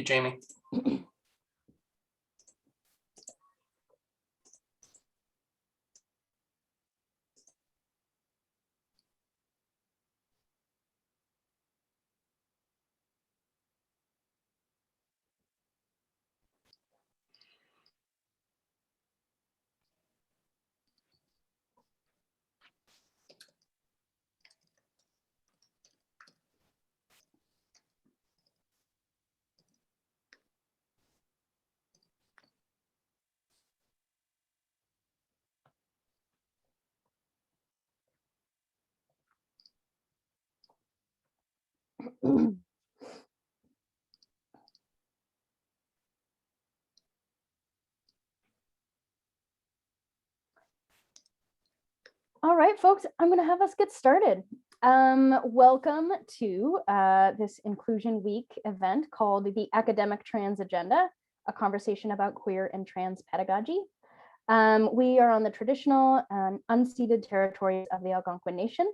Jamie. All right, folks, I'm going to have us get started. Welcome to this Inclusion Week event called the Academic Trans Agenda, a conversation about queer and trans pedagogy. We are on the traditional and unceded territories of the Algonquin Nation.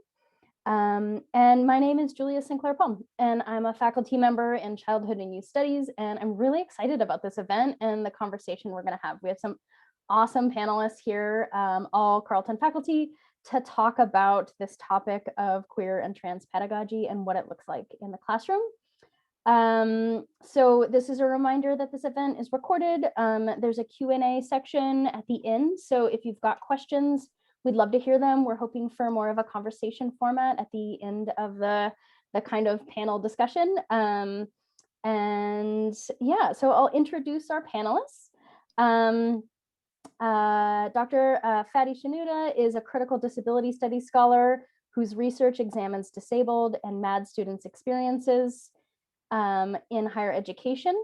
And my name is Julia Sinclair-Palm, and I'm a faculty member in Childhood and Youth Studies, and I'm really excited about this event and the conversation we're going to have. We have some awesome panelists here, all Carleton faculty, to talk about this topic of queer and trans pedagogy and what it looks like in the classroom. So this is a reminder that this event is recorded. There's a Q&A section at the end, so if you've got questions, we'd love to hear them. We're hoping for more of a conversation format at the end of the kind of panel discussion. And yeah, so I'll introduce our panelists. Dr. Fady Shanouda is a critical disability studies scholar whose research examines disabled and MAD students' experiences in higher education.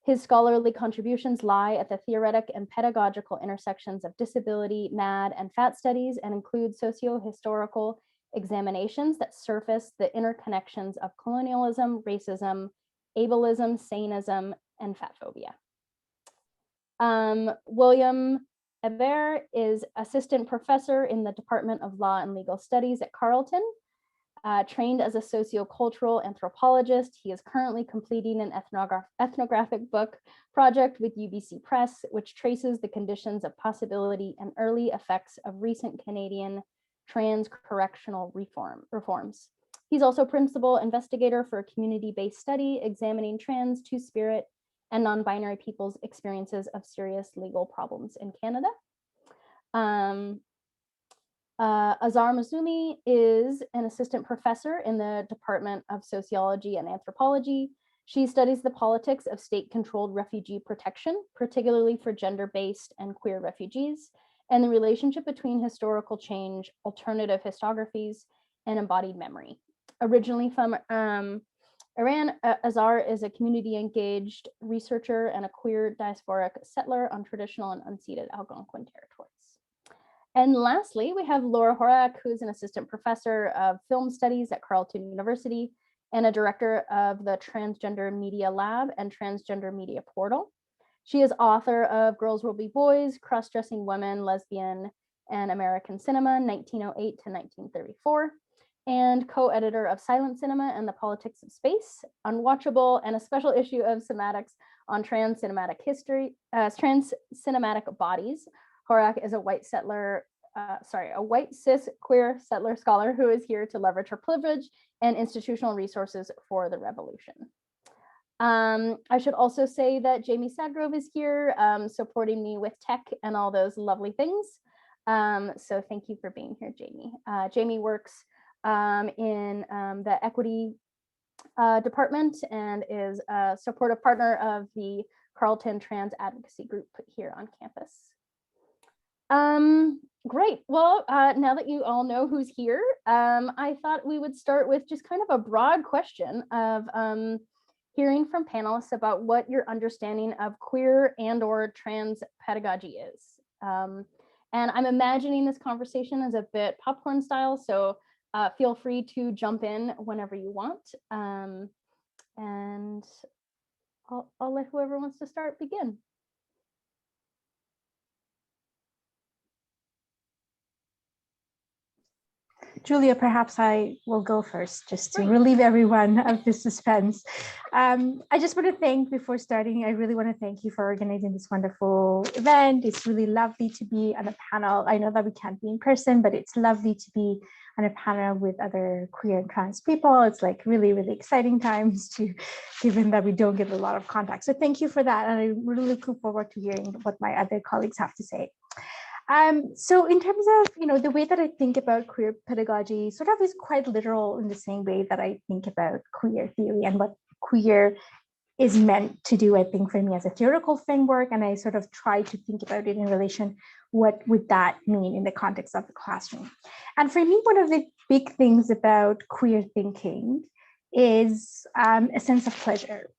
His scholarly contributions lie at the theoretic and pedagogical intersections of disability, MAD, and FAT studies, and include socio-historical examinations that surface the interconnections of colonialism, racism, ableism, sanism, and fatphobia. William Hebert is assistant professor in the Department of Law and Legal Studies at Carleton. Trained as a sociocultural anthropologist, he is currently completing an ethnographic book project with UBC Press, which traces the conditions of possibility and early effects of recent Canadian trans correctional reforms. He's also principal investigator for a community-based study examining trans, two-spirit, and non-binary people's experiences of serious legal problems in Canada. Azar Masoumi is an assistant professor in the Department of Sociology and Anthropology. She studies the politics of state-controlled refugee protection, particularly for gender-based and queer refugees, and the relationship between historical change, alternative historiographies, and embodied memory. Originally from Iran, Azar is a community-engaged researcher and a queer diasporic settler on traditional and unceded Algonquin territories. And lastly, we have Laura Horak, who is an assistant professor of film studies at Carleton University and a director of the Transgender Media Lab and Transgender Media Portal. She is author of Girls Will Be Boys, Cross-Dressing Women, Lesbian, and American Cinema, 1908 to 1934, and co-editor of Silent Cinema and the Politics of Space, Unwatchable, and a special issue of Somatics on trans cinematic history, trans cinematic bodies. Horak is a white cis queer settler scholar who is here to leverage her privilege and institutional resources for the revolution. I should also say that Jamie Sadgrove is here supporting me with tech and all those lovely things. So thank you for being here, Jamie. Jamie works in the equity department and is a supportive partner of the Carleton Trans Advocacy Group here on campus. Great. Well, now that you all know who's here, I thought we would start with just kind of a broad question of hearing from panelists about what your understanding of queer and or trans pedagogy is. And I'm imagining this conversation is a bit popcorn style, so feel free to jump in whenever you want. And I'll let whoever wants to start begin. Julia, perhaps I will go first just to relieve everyone of this suspense. I just want to thank, before starting, I really want to thank you for organizing this wonderful event. It's really lovely to be on a panel. I know that we can't be in person, but it's lovely to be on a panel with other queer and trans people. It's like really, really exciting times, given that we don't get a lot of contact. So thank you for that. And I'm really looking forward to hearing what my other colleagues have to say. So in terms of, the way that I think about queer pedagogy sort of is quite literal in the same way that I think about queer theory and what queer is meant to do, I think, for me as a theoretical framework. And I sort of try to think about it in relation, what would that mean in the context of the classroom? And for me, one of the big things about queer thinking is a sense of pleasure.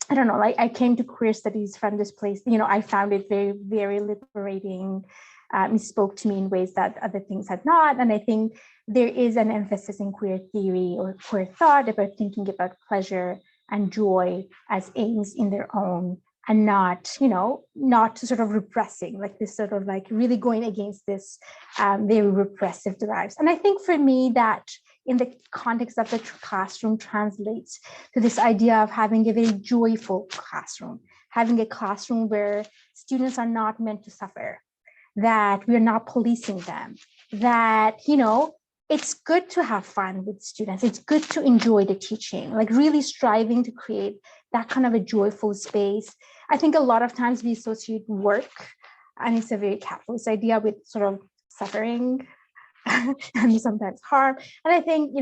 I don't know, like I came to queer studies from this place, I found it very, very liberating. It spoke to me in ways that other things had not. And I think there is an emphasis in queer theory or queer thought about thinking about pleasure and joy as aims in their own, and not sort of repressing, like this sort of like really going against this very repressive drives. And I think for me that in the context of the classroom translates to this idea of having a very joyful classroom, having a classroom where students are not meant to suffer, that we're not policing them, that, it's good to have fun with students. It's good to enjoy the teaching, like really striving to create that kind of a joyful space. I think a lot of times we associate work, and it's a very capitalist idea, with sort of suffering and sometimes harm. And I think,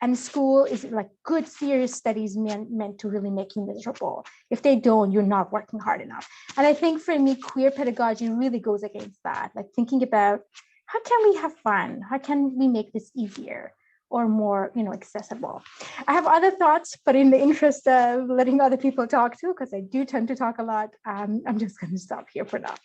and school is like good serious studies meant to really make you miserable. If they don't, you're not working hard enough. And I think for me, queer pedagogy really goes against that, like thinking about how can we have fun? How can we make this easier or more, accessible? I have other thoughts, but in the interest of letting other people talk too, because I do tend to talk a lot, I'm just going to stop here for now.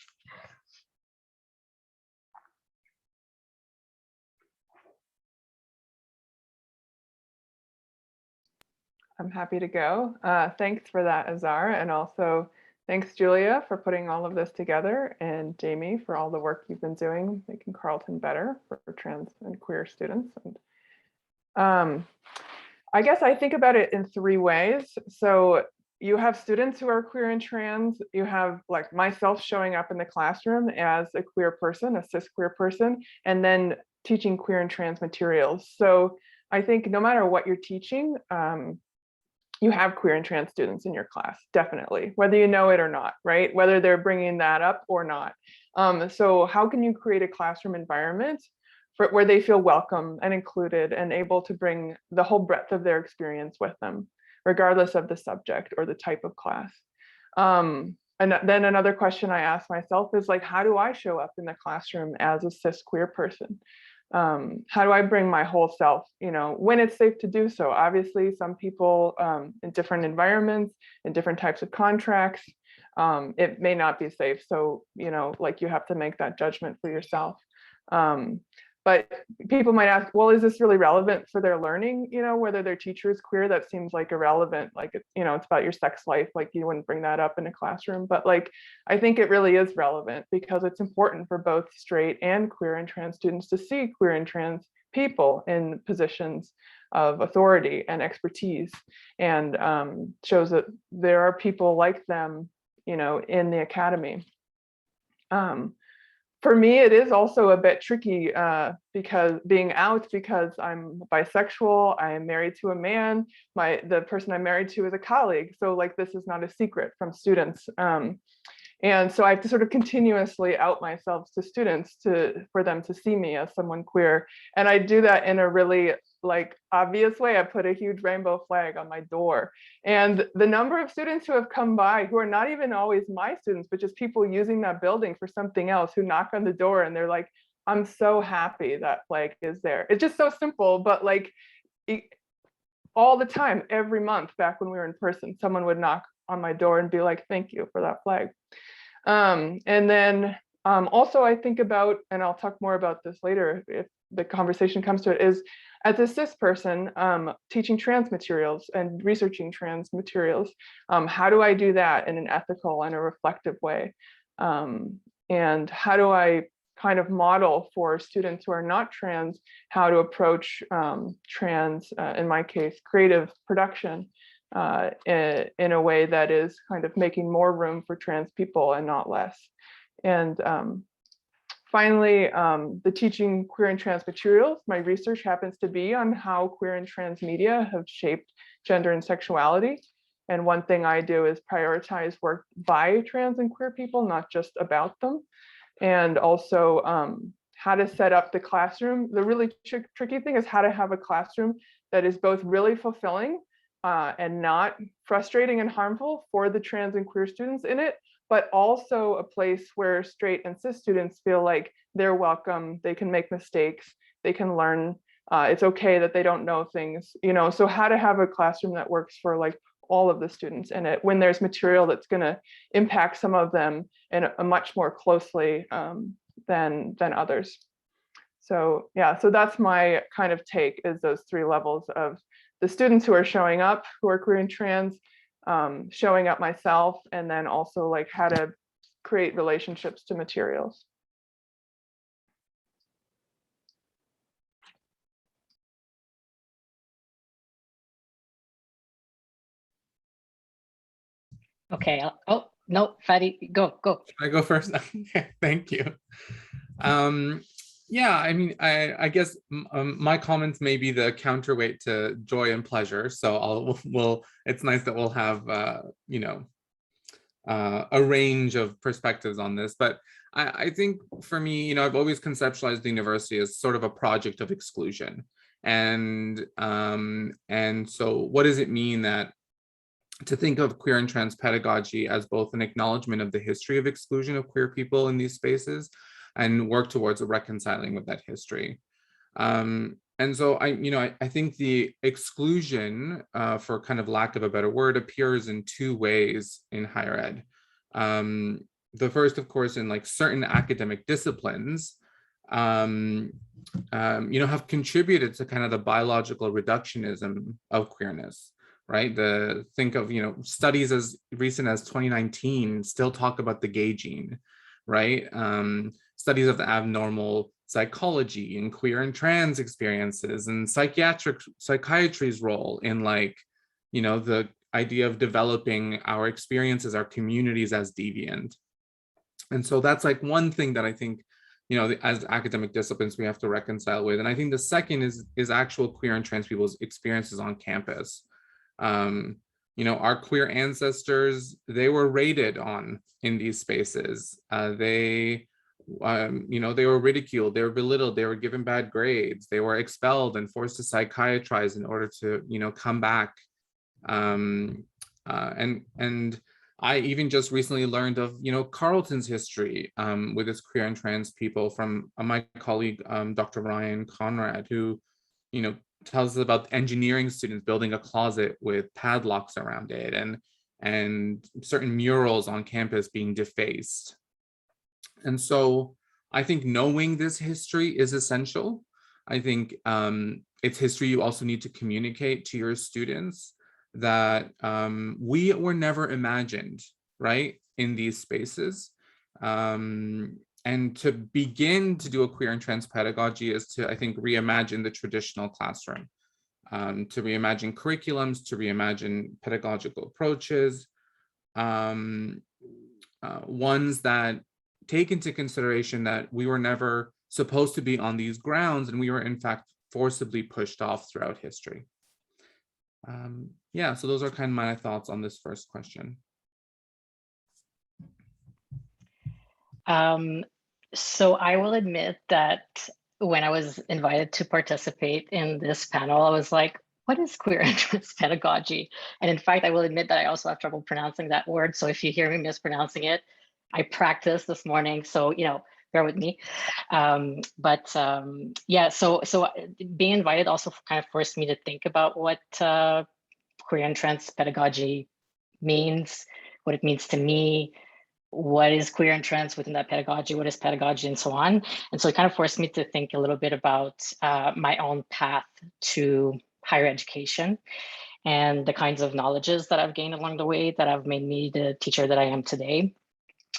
I'm happy to go. Thanks for that, Azar, and also thanks, Julia, for putting all of this together, and Jamie for all the work you've been doing, making Carleton better for trans and queer students. And I guess I think about it in 3 ways. So you have students who are queer and trans, you have like myself showing up in the classroom as a queer person, a cis queer person, and then teaching queer and trans materials. So I think no matter what you're teaching, you have queer and trans students in your class, definitely, whether you know it or not, right? Whether they're bringing that up or not. So how can you create a classroom environment where they feel welcome and included and able to bring the whole breadth of their experience with them, regardless of the subject or the type of class? And then another question I ask myself is like, how do I show up in the classroom as a cis queer person? How do I bring my whole self, when it's safe to do so? Obviously, some people in different environments, in different types of contracts, it may not be safe. So, like you have to make that judgment for yourself. But people might ask, well, is this really relevant for their learning? Whether their teacher is queer, that seems like irrelevant. Like, it's about your sex life. Like you wouldn't bring that up in a classroom. But like, I think it really is relevant because it's important for both straight and queer and trans students to see queer and trans people in positions of authority and expertise, and shows that there are people like them, in the academy. For me, it is also a bit tricky because I'm bisexual, I am married to a man, the person I'm married to is a colleague. So like, this is not a secret from students. And so I have to sort of continuously out myself to students for them to see me as someone queer. And I do that in a really obvious way. I put a huge rainbow flag on my door. And the number of students who have come by who are not even always my students, but just people using that building for something else, who knock on the door and they're like, I'm so happy that flag is there. It's just so simple, but all the time, every month back when we were in person, someone would knock on my door and be like, thank you for that flag. And then also I think about, and I'll talk more about this later if the conversation comes to it, is as a cis person teaching trans materials and researching trans materials, how do I do that in an ethical and a reflective way? And how do I kind of model for students who are not trans how to approach trans, in my case, creative production in a way that is kind of making more room for trans people and not less. And finally, the teaching queer and trans materials. My research happens to be on how queer and trans media have shaped gender and sexuality. And one thing I do is prioritize work by trans and queer people, not just about them. And also how to set up the classroom. The really tricky thing is how to have a classroom that is both really fulfilling and not frustrating and harmful for the trans and queer students in it, but also a place where straight and cis students feel like they're welcome, they can make mistakes, they can learn, it's okay that they don't know things, you know. So how to have a classroom that works for like all of the students in it when there's material that's going to impact some of them in a much more closely than others. So yeah, so that's my kind of take, is those three levels of the students who are showing up, who are queer and trans, showing up myself, and then also like how to create relationships to materials. Okay. Oh, no, Fady, go. Should I go first? Thank you. Yeah, I mean, I guess my comments may be the counterweight to joy and pleasure. So it's nice that we'll have, you know, a range of perspectives on this. But I think for me, you know, I've always conceptualized the university as sort of a project of exclusion. And so what does it mean that to think of queer and trans pedagogy as both an acknowledgement of the history of exclusion of queer people in these spaces and work towards a reconciling with that history. And so I think the exclusion, for kind of lack of a better word, appears in two ways in higher ed. The first, of course, in like certain academic disciplines, you know, have contributed to kind of the biological reductionism of queerness. Right, think of, you know, studies as recent as 2019 still talk about the gay gene, right? Studies of the abnormal psychology and queer and trans experiences and psychiatry's role in, like, you know, the idea of developing our experiences, our communities as deviant. And so that's like one thing that I think, you know, as academic disciplines we have to reconcile with. And I think the second is actual queer and trans people's experiences on campus. You know, our queer ancestors, they were rated on in these spaces. You know, they were ridiculed, they were belittled, they were given bad grades, they were expelled and forced to psychiatrize in order to, you know, come back. And I even just recently learned of, you know, Carleton's history with its queer and trans people from my colleague, Dr. Ryan Conrad, who, you know, tells us about engineering students building a closet with padlocks around it and certain murals on campus being defaced. And so I think knowing this history is essential. I think it's history you also need to communicate to your students that we were never imagined, right, in these spaces. And to begin to do a queer and trans pedagogy is to, I think, reimagine the traditional classroom, to reimagine curriculums, to reimagine pedagogical approaches, ones that take into consideration that we were never supposed to be on these grounds and we were in fact forcibly pushed off throughout history. Yeah, so those are kind of my thoughts on this first question. So I will admit that when I was invited to participate in this panel, I was like, what is queer and trans pedagogy? And in fact, I will admit that I also have trouble pronouncing that word. So if you hear me mispronouncing it, I practiced this morning. So, you know, bear with me. Yeah, so being invited also kind of forced me to think about what queer and trans pedagogy means, what it means to me, what is queer and trans within that pedagogy, what is pedagogy, and so on. And so it kind of forced me to think a little bit about my own path to higher education and the kinds of knowledges that I've gained along the way that have made me the teacher that I am today.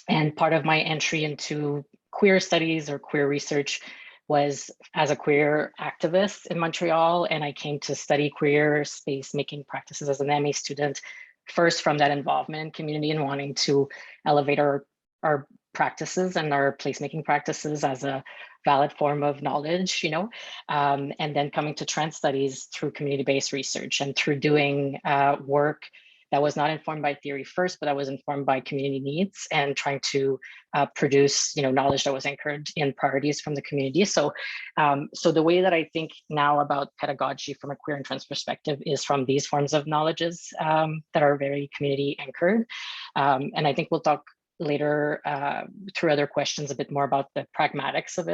And part of my entry into queer studies or queer research was as a queer activist in Montreal, and I came to study queer space making practices as an MA student, first from that involvement in community and wanting to elevate our practices and our placemaking practices as a valid form of knowledge, and then coming to trans studies through community-based research and through doing work that was not informed by theory first, but that was informed by community needs and trying to produce, knowledge that was anchored in priorities from the community. So, so the way that I think now about pedagogy from a queer and trans perspective is from these forms of knowledges that are very community anchored. And I think we'll talk later through other questions a bit more about the pragmatics of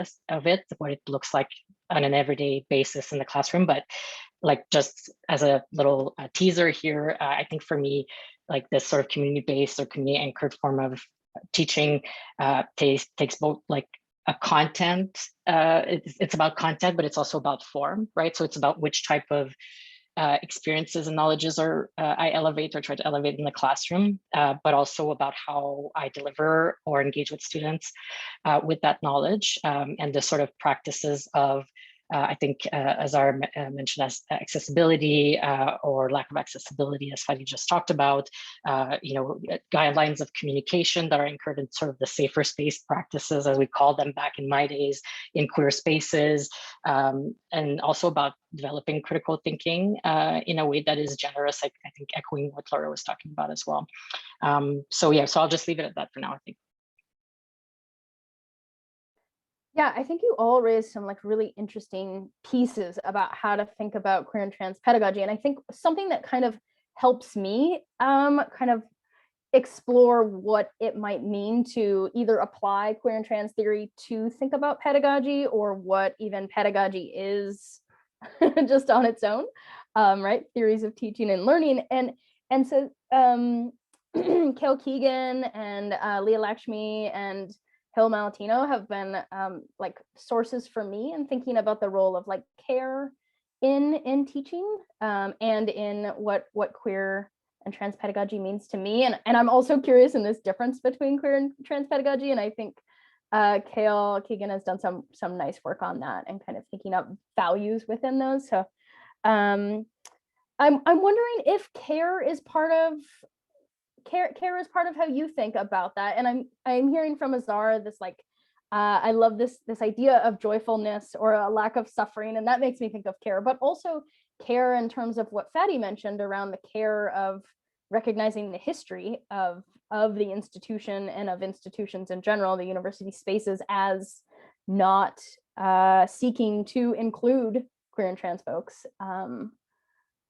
it, what it looks like on an everyday basis in the classroom. But like just as a little teaser here, I think for me, like this sort of community-based or community-anchored form of teaching takes both like a content, it's about content, but it's also about form, right? So it's about which type of experiences and knowledges I elevate or try to elevate in the classroom, but also about how I deliver or engage with students with that knowledge and the sort of practices of I think Azar mentioned as accessibility or lack of accessibility, as Fady just talked about, guidelines of communication that are anchored in sort of the safer space practices, as we called them back in my days, in queer spaces, and also about developing critical thinking in a way that is generous, I think echoing what Laura was talking about as well. So I'll just leave it at that for now, I think. Yeah, I think you all raised some like really interesting pieces about how to think about queer and trans pedagogy. And I think something that kind of helps me kind of explore what it might mean to either apply queer and trans theory to think about pedagogy, or what even pedagogy is just on its own, right? Theories of teaching and learning. And so Kale Keegan and Leah Lakshmi and Hill Malatino have been like sources for me in thinking about the role of like care in teaching and in what queer and trans pedagogy means to me. And I'm also curious in this difference between queer and trans pedagogy. And I think Kale Keegan has done some nice work on that and kind of thinking up values within those. So I'm wondering if care is part of how you think about that. And I'm hearing from Azar this like I love this idea of joyfulness or a lack of suffering, and that makes me think of care, but also care in terms of what Fady mentioned around the care of recognizing the history of the institution and of institutions in general, the university spaces, as not seeking to include queer and trans folks.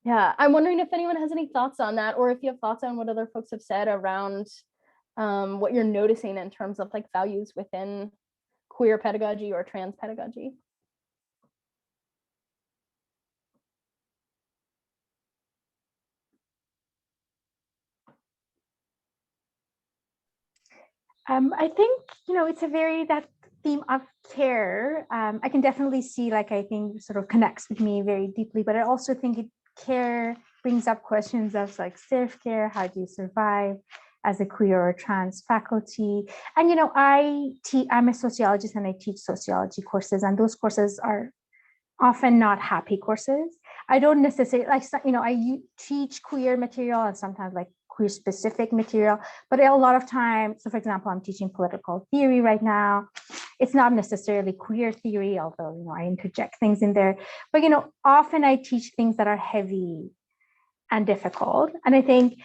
Yeah, I'm wondering if anyone has any thoughts on that, or if you have thoughts on what other folks have said around what you're noticing in terms of like values within queer pedagogy or trans pedagogy. I think, it's a that theme of care. I can definitely see, like, I think sort of connects with me very deeply, but I also think care brings up questions of like self-care. How do you survive as a queer or trans faculty? And, I'm a sociologist and I teach sociology courses, and those courses are often not happy courses. I don't necessarily I teach queer material and sometimes like queer specific material, but a lot of times, so for example, I'm teaching political theory right now. It's not necessarily queer theory, although, I interject things in there, but, often I teach things that are heavy and difficult. And I think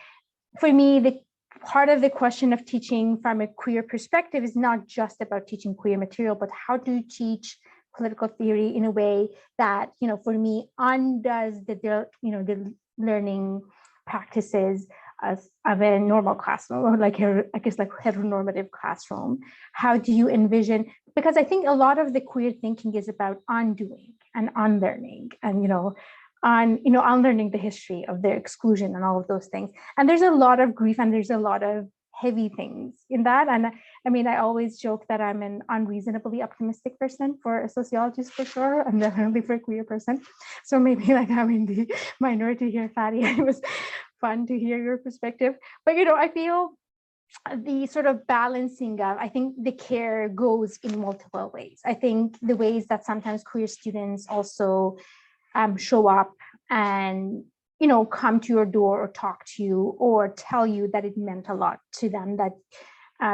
for me, the part of the question of teaching from a queer perspective is not just about teaching queer material, but how to teach political theory in a way that, for me, undoes the learning practices of a normal classroom, or like heteronormative classroom. How do you envision? Because I think a lot of the queer thinking is about undoing and unlearning, and unlearning the history of their exclusion and all of those things. And there's a lot of grief and there's a lot of heavy things in that. And I always joke that I'm an unreasonably optimistic person for a sociologist, for sure, and definitely for a queer person. So maybe like I'm in the minority here, Fady. It was fun to hear your perspective. But, I feel the sort of balancing of, I think the care goes in multiple ways. I think the ways that sometimes queer students also show up and, you know, come to your door or talk to you or tell you that it meant a lot to them, that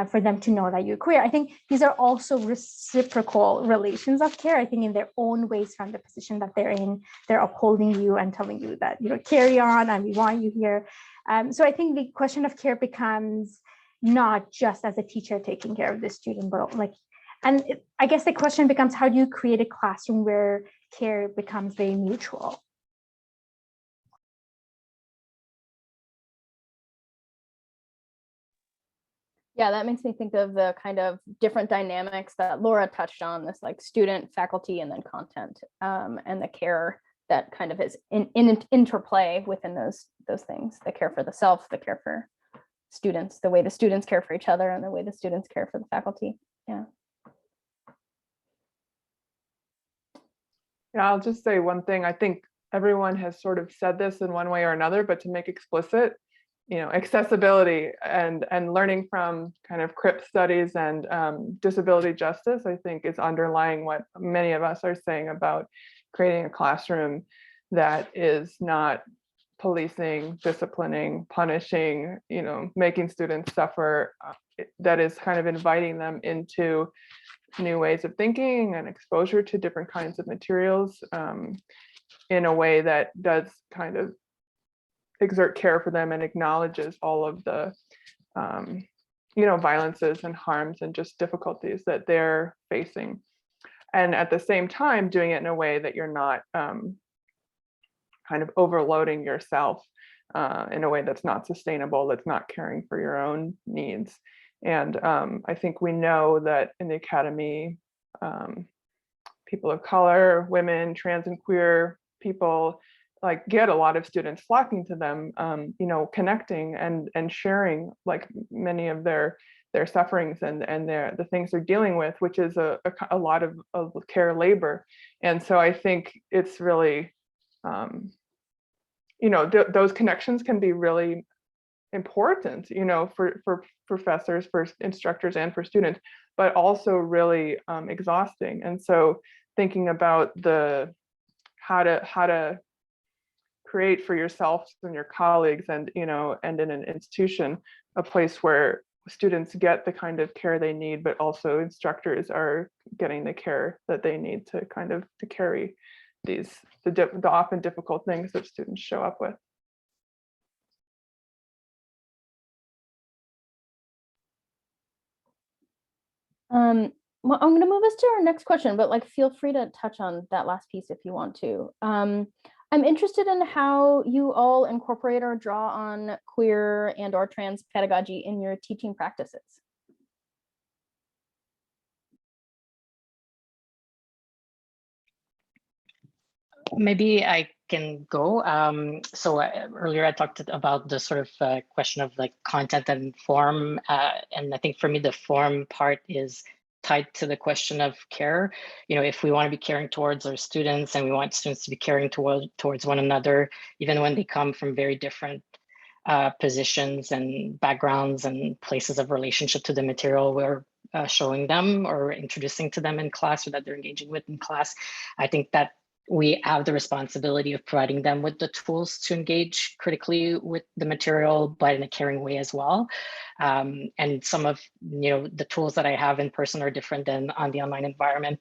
for them to know that you're queer. I think these are also reciprocal relations of care. I think in their own ways, from the position that they're in, they're upholding you and telling you that, you know, carry on and we want you here. So I think the question of care becomes not just as a teacher taking care of the student, but like, and I guess the question becomes, how do you create a classroom where care becomes very mutual? Yeah, that makes me think of the kind of different dynamics that Laura touched on, this like student, faculty, and then content, and the care that kind of is in interplay within those things, the care for the self, the care for students, the way the students care for each other, and the way the students care for the faculty. Yeah. Yeah, I'll just say one thing. I think everyone has sort of said this in one way or another, but to make explicit, you know, accessibility and learning from kind of CRIP studies and disability justice, I think is underlying what many of us are saying about creating a classroom that is not policing, disciplining, punishing, you know, making students suffer, that is kind of inviting them into new ways of thinking and exposure to different kinds of materials in a way that does kind of exert care for them and acknowledges all of the you know, violences and harms and just difficulties that they're facing, and at the same time doing it in a way that you're not kind of overloading yourself in a way that's not sustainable, that's not caring for your own needs. And I think we know that in the academy, people of color, women, trans and queer people, like, get a lot of students flocking to them, you know, connecting and sharing like many of their sufferings and the things they're dealing with, which is a lot of care labor. And so I think it's really, you know, those connections can be really important, you know, for professors, for instructors, and for students, but also really exhausting. And so thinking about how to create for yourself and your colleagues, and, you know, and in an institution, a place where students get the kind of care they need, but also instructors are getting the care that they need to kind of to carry the often difficult things that students show up with. Well, I'm going to move us to our next question, but like, feel free to touch on that last piece if you want to. I'm interested in how you all incorporate or draw on queer and or trans pedagogy in your teaching practices. Maybe I can go. So earlier I talked about the sort of question of like content and form. And I think for me, the form part is tied to the question of care. You know, if we want to be caring towards our students and we want students to be caring towards one another, even when they come from very different positions and backgrounds and places of relationship to the material we're showing them or introducing to them in class, or that they're engaging with in class, I think that we have the responsibility of providing them with the tools to engage critically with the material, but in a caring way as well. And some of, you know, the tools that I have in person are different than on the online environment,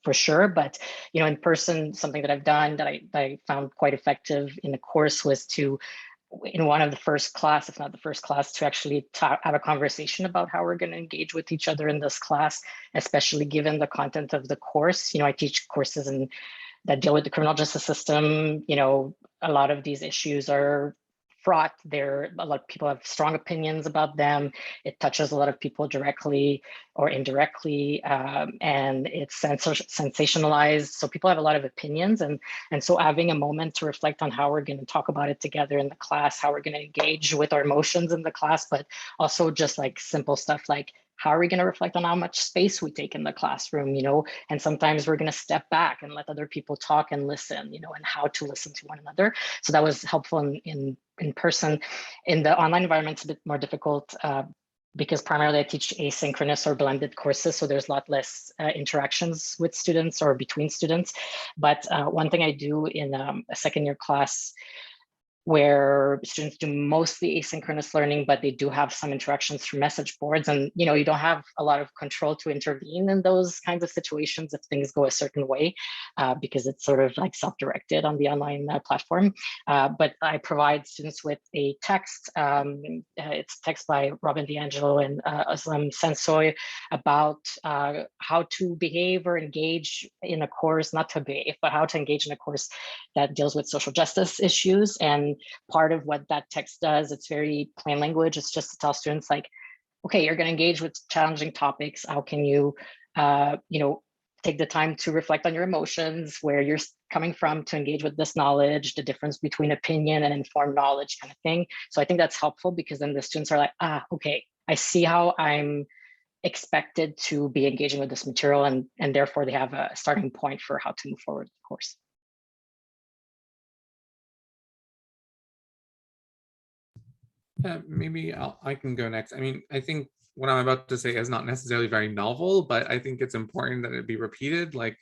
for sure. But, you know, in person, something that I've done that I found quite effective in the course was to, in one of the first class, if not the first class, to actually have a conversation about how we're going to engage with each other in this class, especially given the content of the course. You know, I teach courses that deal with the criminal justice system. You know, a lot of these issues are fraught. A lot of people have strong opinions about them. It touches a lot of people directly or indirectly, and it's sensationalized. So people have a lot of opinions, and so having a moment to reflect on how we're going to talk about it together in the class, how we're going to engage with our emotions in the class, but also just like simple stuff like, how are we going to reflect on how much space we take in the classroom, you know? And sometimes we're going to step back and let other people talk and listen, you know, and how to listen to one another. So that was helpful in in person. In the online environment, it's a bit more difficult because primarily I teach asynchronous or blended courses, so there's a lot less interactions with students or between students. But one thing I do in a second year class where students do mostly asynchronous learning, but they do have some interactions through message boards. And, you know, you don't have a lot of control to intervene in those kinds of situations if things go a certain way, because it's sort of like self-directed on the online platform. But I provide students with a text. It's a text by Robin DiAngelo and Aslam Sensoy about how to behave or engage in a course, not to behave, but how to engage in a course that deals with social justice issues. And part of what that text does, it's very plain language. It's just to tell students like, okay, you're going to engage with challenging topics. How can you, take the time to reflect on your emotions, where you're coming from, to engage with this knowledge, the difference between opinion and informed knowledge kind of thing. So I think that's helpful because then the students are like, okay, I see how I'm expected to be engaging with this material, and therefore they have a starting point for how to move forward with the course. Maybe I can go next. I mean, I think what I'm about to say is not necessarily very novel, but I think it's important that it be repeated. Like,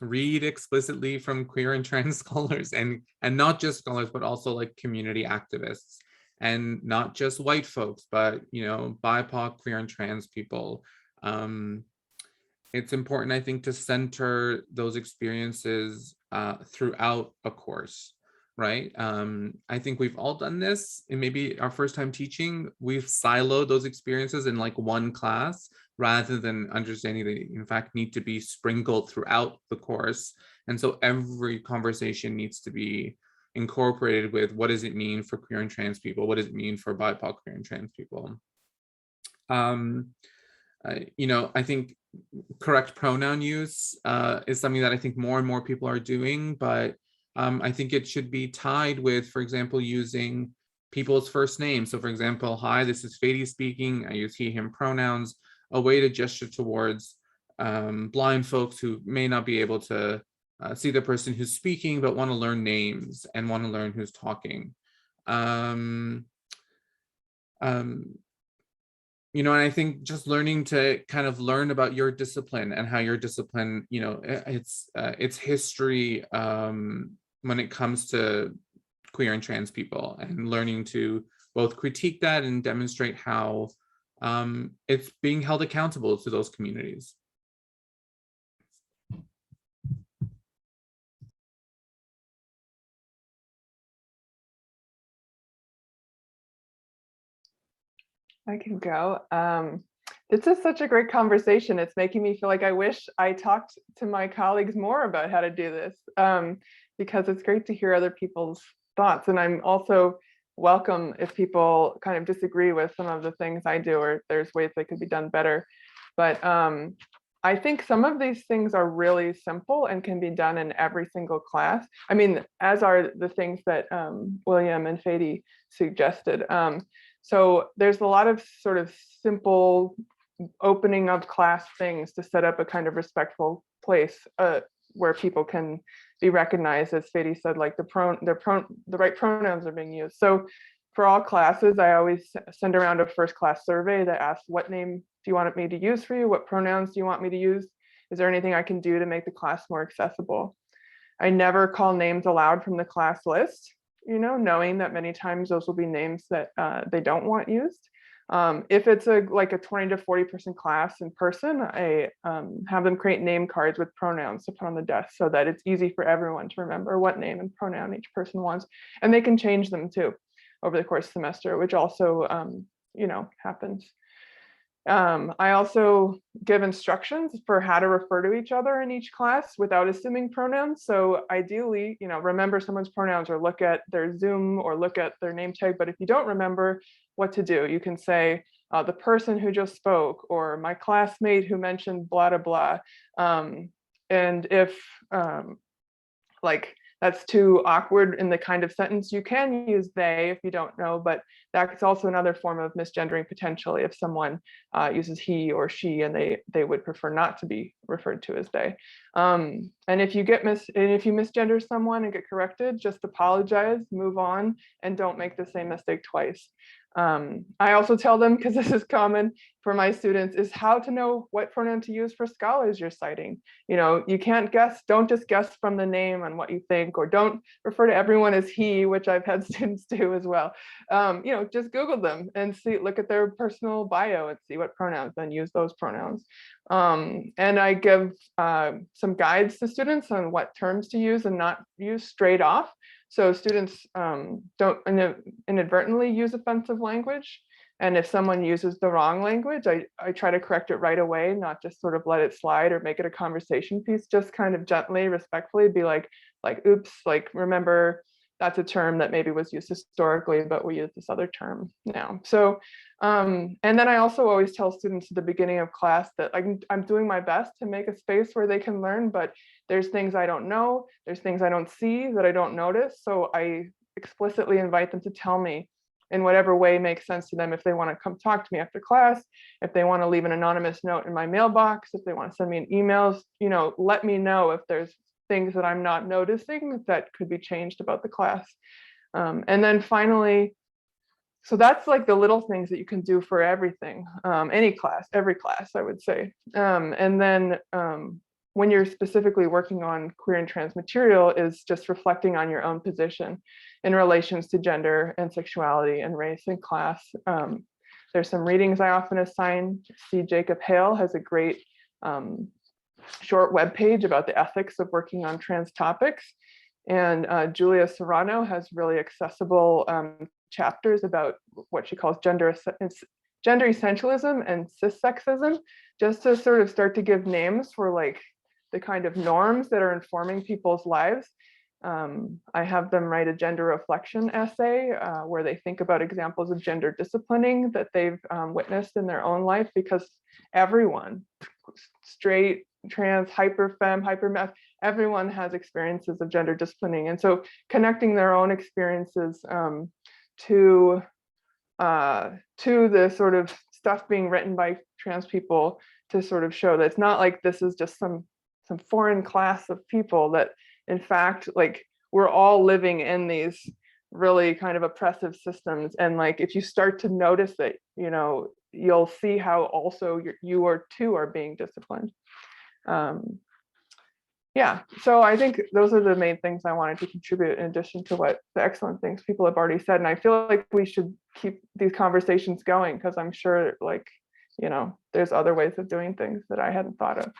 read explicitly from queer and trans scholars, and not just scholars, but also like community activists, and not just white folks, but BIPOC, queer and trans people. It's important, I think, to center those experiences throughout a course. Right? I think we've all done this. And maybe our first time teaching, we've siloed those experiences in like one class rather than understanding they in fact need to be sprinkled throughout the course. And so every conversation needs to be incorporated with, what does it mean for queer and trans people? What does it mean for BIPOC, queer and trans people? I think correct pronoun use is something that I think more and more people are doing, but I think it should be tied with, for example, using people's first names. So for example, hi, this is Fady speaking. I use he, him pronouns, a way to gesture towards blind folks who may not be able to see the person who's speaking, but want to learn names and want to learn who's talking. And I think just learning to kind of learn about your discipline and how your discipline, its history when it comes to queer and trans people, and learning to both critique that and demonstrate how it's being held accountable to those communities. I can go. This is such a great conversation. It's making me feel like I wish I talked to my colleagues more about how to do this, because it's great to hear other people's thoughts. And I'm also welcome if people kind of disagree with some of the things I do, or there's ways they could be done better. But I think some of these things are really simple and can be done in every single class. I mean, as are the things that William and Fady suggested. So there's a lot of sort of simple opening of class things to set up a kind of respectful place where people can be recognized, as Fady said, like the right pronouns are being used. So for all classes, I always send around a first class survey that asks, what name do you want me to use for you? What pronouns do you want me to use? Is there anything I can do to make the class more accessible? I never call names aloud from the class list, knowing that many times those will be names that they don't want used. If it's like a 20 to 40% class in person, I have them create name cards with pronouns to put on the desk so that it's easy for everyone to remember what name and pronoun each person wants. And they can change them too over the course of the semester, which also, happens. I also give instructions for how to refer to each other in each class without assuming pronouns. So ideally, remember someone's pronouns or look at their Zoom or look at their name tag. But if you don't remember what to do, you can say the person who just spoke, or my classmate who mentioned blah, blah, blah. And if like that's too awkward in the kind of sentence. You can use they if you don't know, but that's also another form of misgendering potentially if someone uses he or she and they would prefer not to be referred to as they. And if you misgender someone and get corrected, just apologize, move on, and don't make the same mistake twice. I also tell them, because this is common for my students, is how to know what pronoun to use for scholars you're citing. You can't guess, don't just guess from the name on what you think, or don't refer to everyone as he, which I've had students do as well. Just Google them and look at their personal bio and see what pronouns, then use those pronouns. And I give some guides to students on what terms to use and not use straight off. So students don't inadvertently use offensive language. And if someone uses the wrong language, I try to correct it right away, not just sort of let it slide or make it a conversation piece, just kind of gently, respectfully be like, oops, remember that's a term that maybe was used historically, but we use this other term now. So, and then I also always tell students at the beginning of class that I'm doing my best to make a space where they can learn, but there's things I don't know, there's things I don't see that I don't notice. So I explicitly invite them to tell me in whatever way makes sense to them. If they want to come talk to me after class, if they want to leave an anonymous note in my mailbox, if they want to send me an email, let me know if there's things that I'm not noticing that could be changed about the class. And then finally, so that's like the little things that you can do for everything, every class, I would say. And then when you're specifically working on queer and trans material is just reflecting on your own position in relations to gender and sexuality and race and class. There's some readings I often assign. See, Jacob Hale has a great short webpage about the ethics of working on trans topics. And Julia Serrano has really accessible chapters about what she calls gender essentialism and cissexism, just to sort of start to give names for the kind of norms that are informing people's lives. I have them write a gender reflection essay where they think about examples of gender disciplining that they've witnessed in their own life, because everyone, straight, trans, hyperfemme, hypermasc, everyone has experiences of gender disciplining. And so connecting their own experiences to the sort of stuff being written by trans people to sort of show that it's not like this is just some foreign class of people, that in fact, we're all living in these really kind of oppressive systems. And if you start to notice it, you'll see how also you too are being disciplined. Yeah, so I think those are the main things I wanted to contribute, in addition to what the excellent things people have already said. And I feel like we should keep these conversations going, because I'm sure there's other ways of doing things that I hadn't thought of.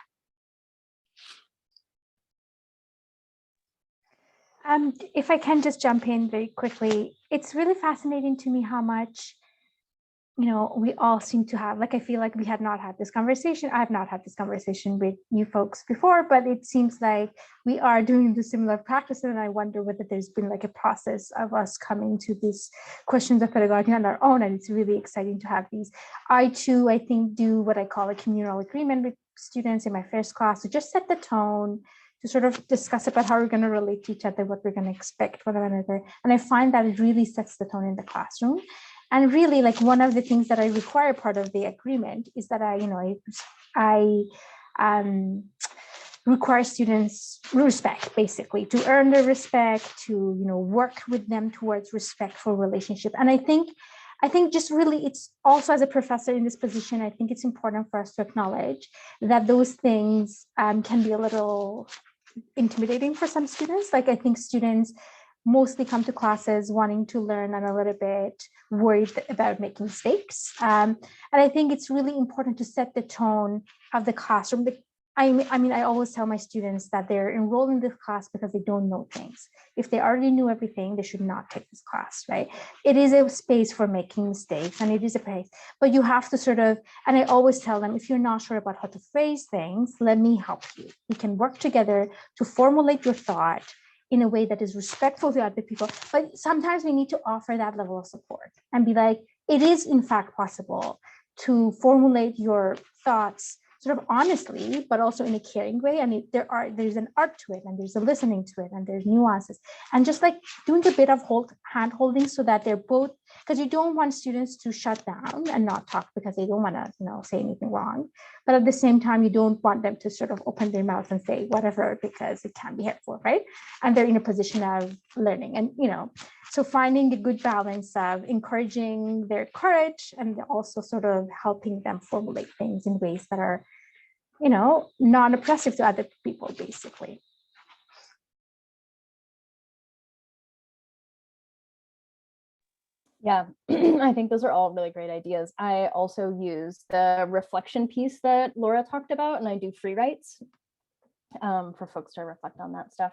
If I can just jump in very quickly, it's really fascinating to me how much, we all seem to have, I feel like we had not had this conversation. I have not had this conversation with you folks before, but it seems like we are doing the similar practice. And I wonder whether there's been a process of us coming to these questions of pedagogy on our own. And it's really exciting to have these. I too, I think, do what I call a communal agreement with students in my first class to just set the tone, to sort of discuss about how we're going to relate to each other, what we're going to expect from one another. And I find that it really sets the tone in the classroom. And really, one of the things that I require part of the agreement is that I require students respect, basically, to earn their respect, to work with them towards respectful relationship. And I think just really, it's also, as a professor in this position, I think it's important for us to acknowledge that those things can be a little intimidating for some students. I think students mostly come to classes wanting to learn and a little bit worried about making mistakes. And I think it's really important to set the tone of the classroom. I always tell my students that they're enrolled in this class because they don't know things. If they already knew everything, they should not take this class, right? It is a space for making mistakes, and it is a place, but you have to sort of, and I always tell them, if you're not sure about how to phrase things, let me help you. We can work together to formulate your thought in a way that is respectful to other people. But sometimes we need to offer that level of support and be like, it is in fact possible to formulate your thoughts sort of honestly, but also in a caring way. And there's an art to it, and there's a listening to it, and there's nuances, and just like doing a bit of hand holding so that they're both, because you don't want students to shut down and not talk because they don't want to, say anything wrong. But at the same time, you don't want them to sort of open their mouth and say whatever, because it can be hurtful, right? And they're in a position of learning. And, so finding a good balance of encouraging their courage and also sort of helping them formulate things in ways that are, non-oppressive to other people, basically. Yeah, I think those are all really great ideas. I also use the reflection piece that Laura talked about, and I do free writes for folks to reflect on that stuff,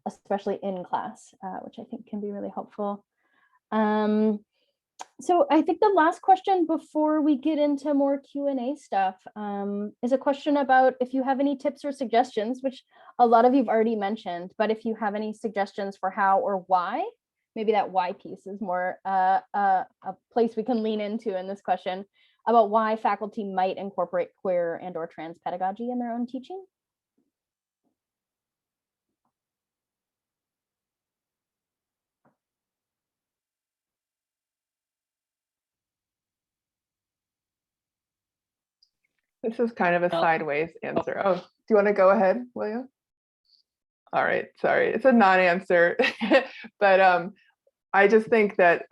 especially in class, which I think can be really helpful. So I think the last question before we get into more Q&A stuff is a question about if you have any tips or suggestions, which a lot of you've already mentioned, but if you have any suggestions for how or why, maybe that why piece is more a place we can lean into in this question, about why faculty might incorporate queer and or trans pedagogy in their own teaching. This is kind of a sideways answer. Oh, do you want to go ahead, William? All right, sorry, it's a non-answer, but I just think that,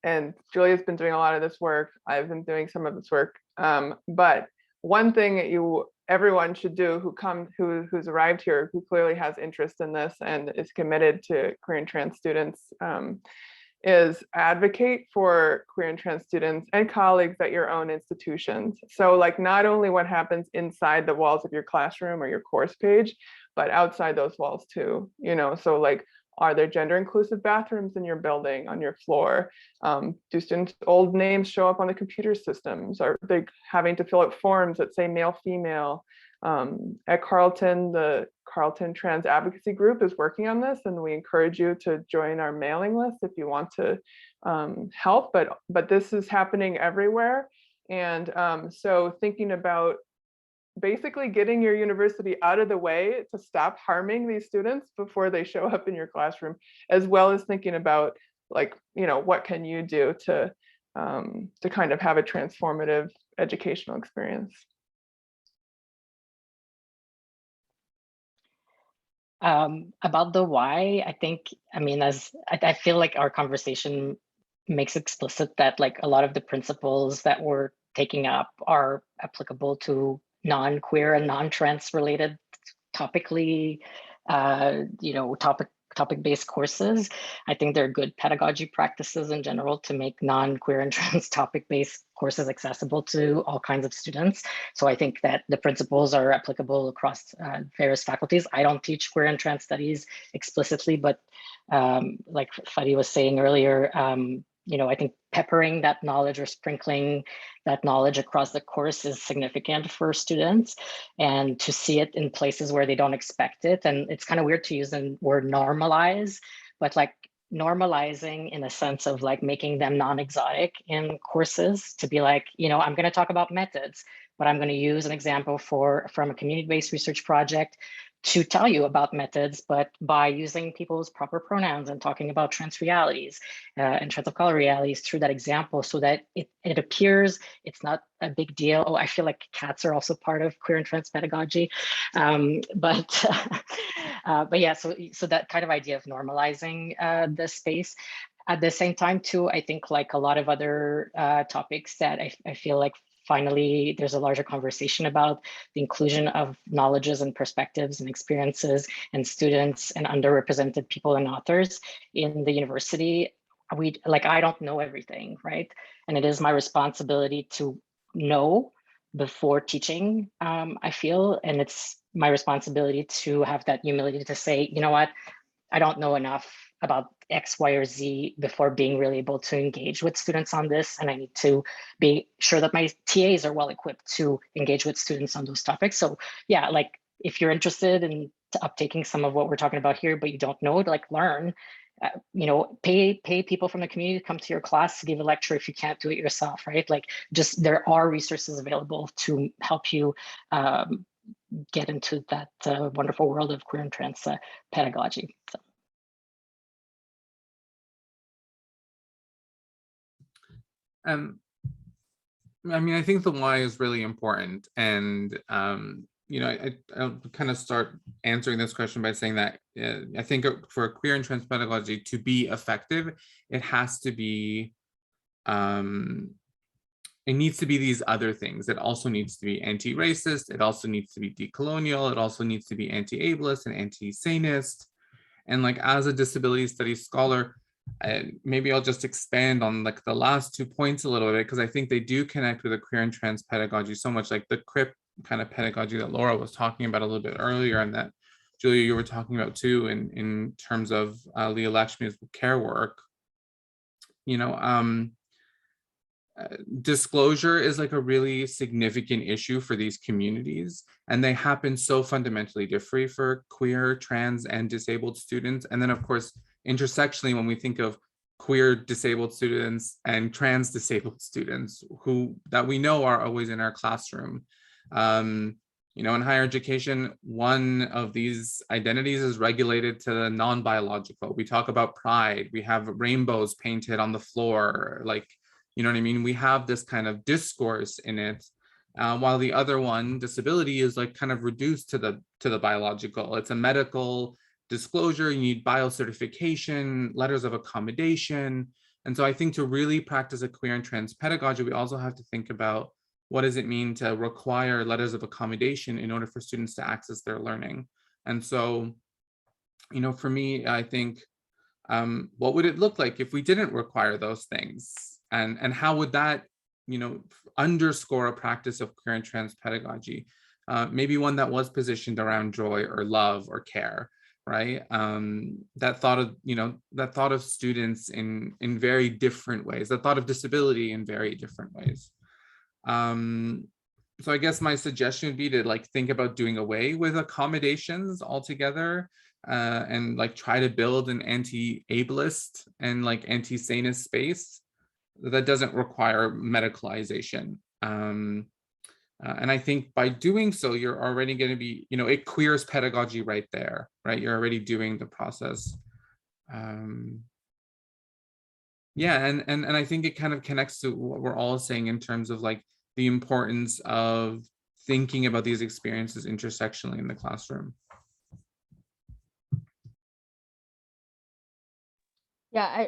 and Julia's been doing a lot of this work, I've been doing some of this work, but one thing that everyone should do who's arrived here, who clearly has interest in this and is committed to queer and trans students, is advocate for queer and trans students and colleagues at your own institutions. So like not only what happens inside the walls of your classroom or your course page, but outside those walls too, so like, are there gender inclusive bathrooms in your building, on your floor? Do students' old names show up on the computer systems? Are they having to fill out forms that say male, female? At Carleton, the Carleton Trans Advocacy Group is working on this, and we encourage you to join our mailing list if you want to help, but this is happening everywhere. And so thinking about basically getting your university out of the way to stop harming these students before they show up in your classroom, as well as thinking about like, what can you do to kind of have a transformative educational experience. About the why, I feel like our conversation makes explicit that like a lot of the principles that we're taking up are applicable to non-queer and non-trans related topically, topic-based courses. I think they're good pedagogy practices in general to make non-queer and trans topic-based courses accessible to all kinds of students. So I think that the principles are applicable across various faculties. I don't teach queer and trans studies explicitly, but like Fady was saying earlier, I think peppering that knowledge or sprinkling that knowledge across the course is significant for students, and to see it in places where they don't expect it. And it's kind of weird to use the word normalize, but like normalizing in a sense of like making them non-exotic in courses, to be like, I'm going to talk about methods, but I'm going to use an example from a community-based research project to tell you about methods, but by using people's proper pronouns and talking about trans realities and trans of color realities through that example, so that it appears it's not a big deal. Oh, I feel like cats are also part of queer and trans pedagogy, but yeah, so that kind of idea of normalizing the space. At the same time, too, I think like a lot of other topics that I feel like finally there's a larger conversation about the inclusion of knowledges and perspectives and experiences and students and underrepresented people and authors in the university. I don't know everything, right? And it is my responsibility to know before teaching, I feel, and it's my responsibility to have that humility to say, you know what, I don't know enough about X, Y, or Z before being really able to engage with students on this. And I need to be sure that my TAs are well equipped to engage with students on those topics. So yeah, like if you're interested in uptaking some of what we're talking about here, but you don't know it, like learn pay people from the community to come to your class to give a lecture if you can't do it yourself, right? Like, just there are resources available to help you get into that wonderful world of queer and trans pedagogy. So. I mean, I think the why is really important, and I'll kind of start answering this question by saying that I think for queer and trans pedagogy to be effective, it has to be, it needs to be these other things. It also needs to be anti-racist. It also needs to be decolonial. It also needs to be anti-ableist and anti-sanist. And like, as a disability studies scholar, maybe I'll just expand on like the last 2 points a little bit, because I think they do connect with the queer and trans pedagogy so much, like the CRIP kind of pedagogy that Laura was talking about a little bit earlier, and that Julia, you were talking about too, in terms of Leah Lakshmi's care work. Disclosure is like a really significant issue for these communities, and they happen so fundamentally different for queer, trans, and disabled students. And then of course, intersectionally, when we think of queer disabled students and trans disabled students that we know are always in our classroom. In higher education, one of these identities is regulated to the non-biological. We talk about pride, we have rainbows painted on the floor, like, you know what I mean? We have this kind of discourse in it, while the other one, disability, is like kind of reduced to the biological. It's a medical disclosure. You need biocertification, letters of accommodation. And so I think to really practice a queer and trans pedagogy, we also have to think about what does it mean to require letters of accommodation in order for students to access their learning. And so, for me, I think, what would it look like if we didn't require those things? And how would that, underscore a practice of queer and trans pedagogy? Maybe one that was positioned around joy or love or care, right? That thought of students in very different ways, that thought of disability in very different ways. So I guess my suggestion would be to like think about doing away with accommodations altogether, and like try to build an anti-ableist and like anti-sanist space that doesn't require medicalization. And I think by doing so, you're already going to be, it queers pedagogy right there, right? You're already doing the process. Yeah, and I think it kind of connects to what we're all saying in terms of like the importance of thinking about these experiences intersectionally in the classroom. Yeah,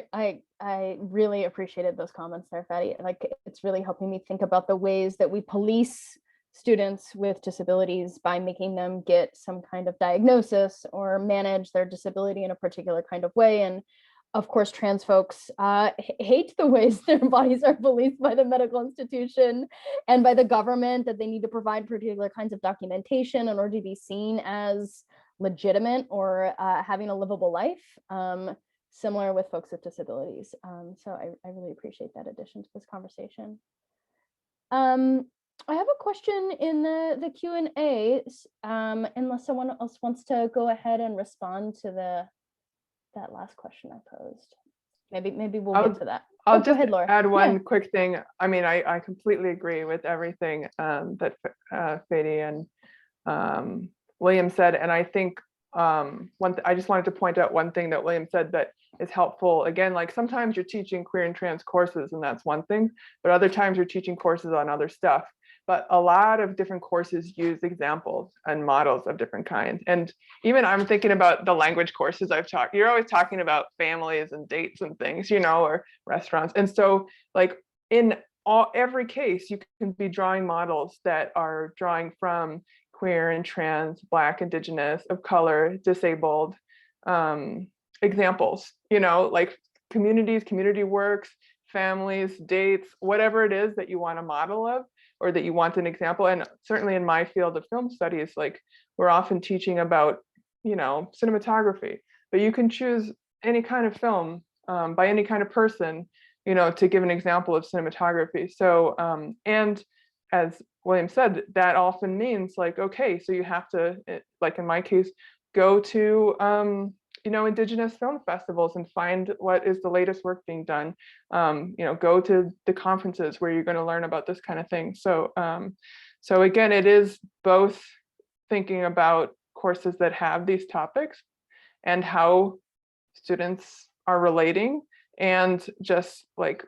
I really appreciated those comments there, Fady. Like, it's really helping me think about the ways that we police students with disabilities by making them get some kind of diagnosis or manage their disability in a particular kind of way. And of course, trans folks hate the ways their bodies are policed by the medical institution and by the government, that they need to provide particular kinds of documentation in order to be seen as legitimate or having a livable life. Similar with folks with disabilities. So I really appreciate that addition to this conversation. I have a question in the Q&A, unless someone else wants to go ahead and respond to that last question I posed. Maybe we'll get to that. I'll go ahead, Laura. Add one quick thing. I mean, I completely agree with everything that Fady and William said, and I think I just wanted to point out one thing that William said that is helpful. Again, like sometimes you're teaching queer and trans courses, and that's one thing, but other times you're teaching courses on other stuff. But a lot of different courses use examples and models of different kinds. And even I'm thinking about the language courses I've taught. You're always talking about families and dates and things, or restaurants. And so like in every case, you can be drawing models that are drawing from queer and trans, Black, Indigenous, of color, disabled examples, like communities, community works, families, dates, whatever it is that you want a model of, or that you want an example. And certainly in my field of film studies, like we're often teaching about, cinematography, but you can choose any kind of film by any kind of person, to give an example of cinematography. So, and as William said, that often means like, okay, so you have to, like in my case, go to Indigenous film festivals and find what is the latest work being done. Go to the conferences where you're going to learn about this kind of thing. So again, it is both thinking about courses that have these topics and how students are relating, and just like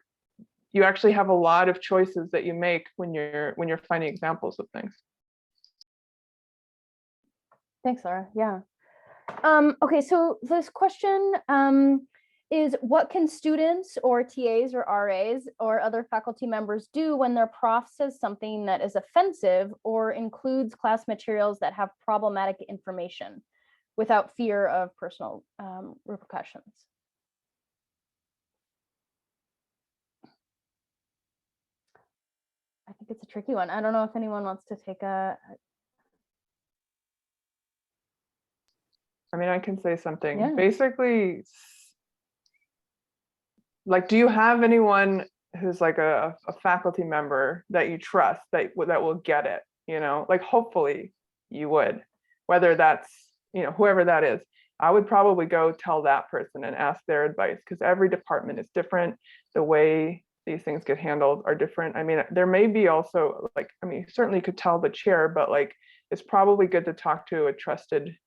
you actually have a lot of choices that you make when you're finding examples of things. Thanks, Laura. Yeah. Okay, so this question is, what can students or TAs or RAs or other faculty members do when their prof says something that is offensive or includes class materials that have problematic information without fear of personal repercussions? I think it's a tricky one. I don't know if anyone wants to take a... I mean, I can say something. Yeah. Basically, like, do you have anyone who's like a faculty member that you trust that will get it? Like, hopefully you would, whether that's, whoever that is. I would probably go tell that person and ask their advice, because every department is different. The way these things get handled are different. I mean, there may be also like, certainly you could tell the chair, but like, it's probably good to talk to a trusted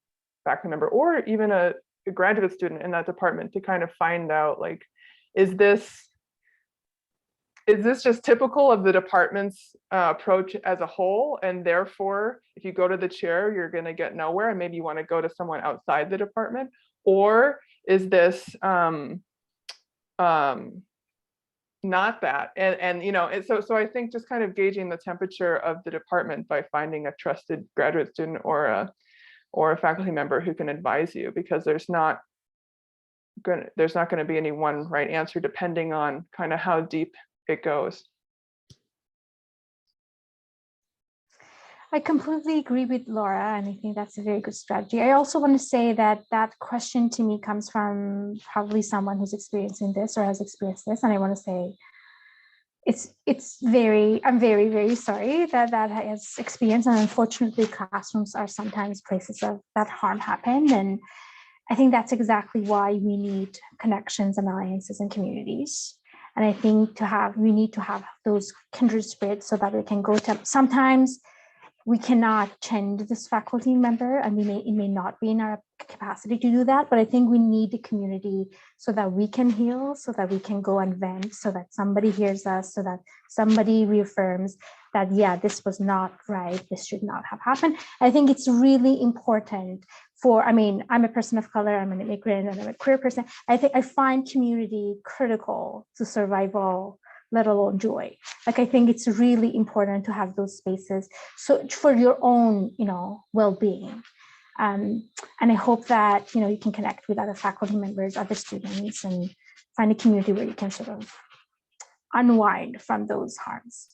faculty member or even a graduate student in that department to kind of find out, like, is this just typical of the department's approach as a whole? And therefore, if you go to the chair, you're going to get nowhere, and maybe you want to go to someone outside the department? Or is this not that? And so I think just kind of gauging the temperature of the department by finding a trusted graduate student or a faculty member who can advise you, because there's not going to be any one right answer depending on kind of how deep it goes. I completely agree with Laura, and I think that's a very good strategy. I also want to say that that question to me comes from probably someone who's experiencing this or has experienced this, and I want to say I'm very, very sorry that has experienced, and unfortunately classrooms are sometimes places of that harm happened. And I think that's exactly why we need connections and alliances and communities. And I think we need to have those kindred spirits so that we can go to, sometimes we cannot change this faculty member, and it may not be in our capacity to do that, but I think we need the community so that we can heal, so that we can go and vent, so that somebody hears us, so that somebody reaffirms that, yeah, this was not right, this should not have happened. I think it's really important I'm a person of color, I'm an immigrant, and I'm a queer person. I find community critical to survival, let alone joy. Like, I think it's really important to have those spaces so for your own, well-being. And I hope that, you can connect with other faculty members, other students, and find a community where you can sort of unwind from those harms.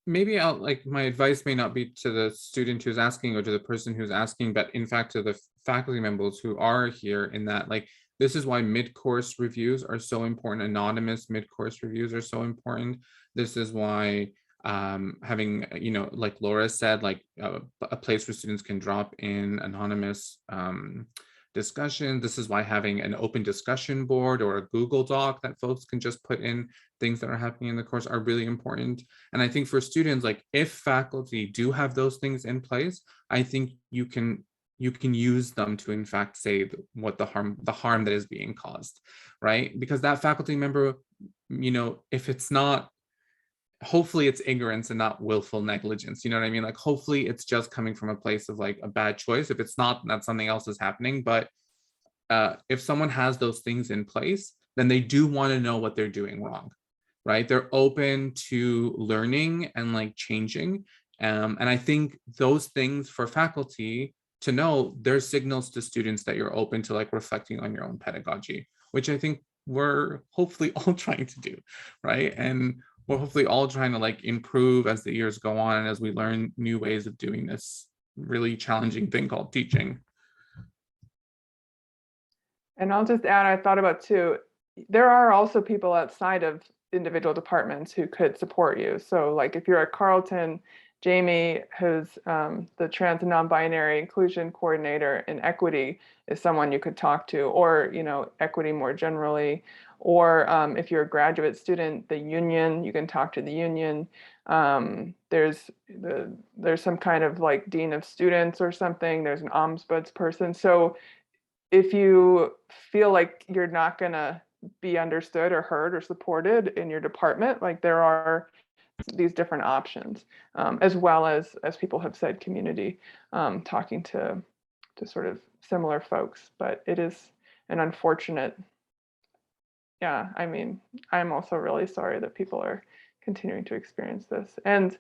Maybe my advice may not be to the student who's asking or to the person who's asking, but in fact to the faculty members who are here, in that, like, this is why mid-course reviews are so important. Anonymous mid-course reviews are so important. This is why having, like Laura said, like a place where students can drop in anonymous discussion. This is why having an open discussion board or a Google Doc that folks can just put in things that are happening in the course are really important. And I think for students, like, if faculty do have those things in place, I think you can use them to in fact say what the harm that is being caused, right? Because that faculty member, if it's not, hopefully it's ignorance and not willful negligence, you know what I mean? Like, hopefully it's just coming from a place of like a bad choice. If it's not, that something else is happening. But if someone has those things in place, then they do want to know what they're doing wrong, right? They're open to learning and like changing. And I think those things for faculty to know, there's signals to students that you're open to like reflecting on your own pedagogy, which I think we're hopefully all trying to do, right? And we're hopefully all trying to like improve as the years go on and as we learn new ways of doing this really challenging thing called teaching. And I'll just add, I thought about too, there are also people outside of individual departments who could support you. So like if you're at Carleton, Jamie, who's the trans and non-binary inclusion coordinator in equity, is someone you could talk to, or, you know, equity more generally. Or if you're a graduate student, the union, you can talk to the union. There's some kind of like dean of students or something. There's an ombudsperson. So if you feel like you're not gonna be understood or heard or supported in your department, like there are these different options, as well as people have said, community, talking to sort of similar folks. But it is an unfortunate, yeah, I mean, I'm also really sorry that people are continuing to experience this. And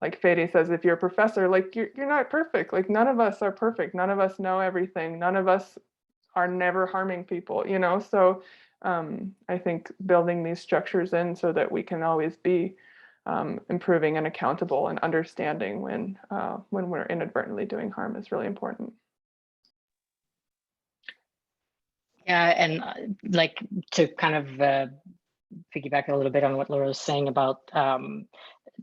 like Fady says, if you're a professor, like you're not perfect. Like none of us are perfect. None of us know everything. None of us are never harming people, you know? So I think building these structures in so that we can always be improving and accountable and understanding when we're inadvertently doing harm is really important. Yeah, and like to kind of piggyback a little bit on what Laura was saying about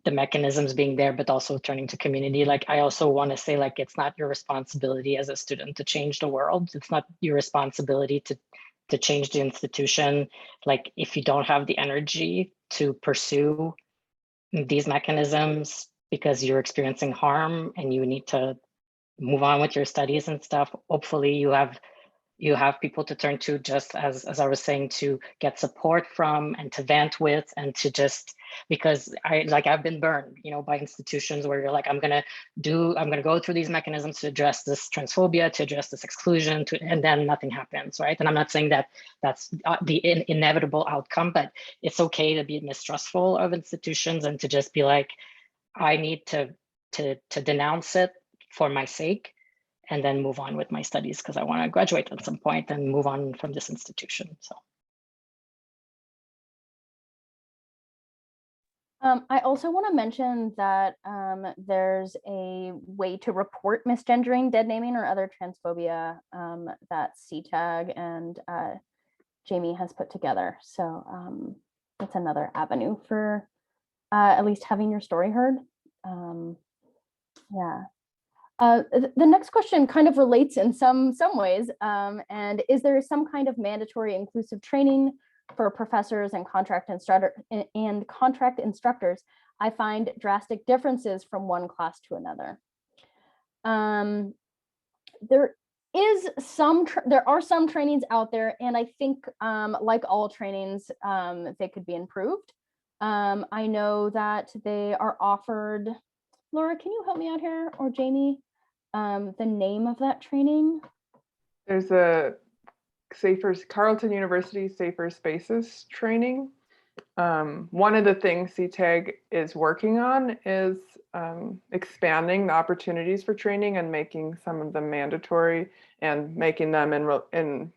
the mechanisms being there, but also turning to community. Like I also want to say, like, it's not your responsibility as a student to change the world. It's not your responsibility to change the institution. Like if you don't have the energy to pursue these mechanisms because you're experiencing harm and you need to move on with your studies and stuff, hopefully you have people to turn to, just as I was saying, to get support from and to vent with, and to just, because I've been burned, you know, by institutions where you're like, I'm gonna go through these mechanisms to address this transphobia, to address this exclusion, and then nothing happens, right? And I'm not saying that that's the inevitable outcome, but it's okay to be mistrustful of institutions and to just be like, I need to denounce it for my sake, and then move on with my studies because I want to graduate at some point and move on from this institution. So. I also want to mention that there's a way to report misgendering, dead naming, or other transphobia that CTAG and Jamie has put together. So it's another avenue for at least having your story heard. Yeah. The next question kind of relates in some ways, and is there some kind of mandatory inclusive training for professors and contract instructors? I find drastic differences from one class to another. There are some trainings out there, and I think like all trainings, they could be improved. I know that they are offered. Laura, can you help me out here, or Jamie? The name of that training? There's a Carleton University Safer Spaces training. One of the things CTAG is working on is expanding the opportunities for training and making some of them mandatory, and making them in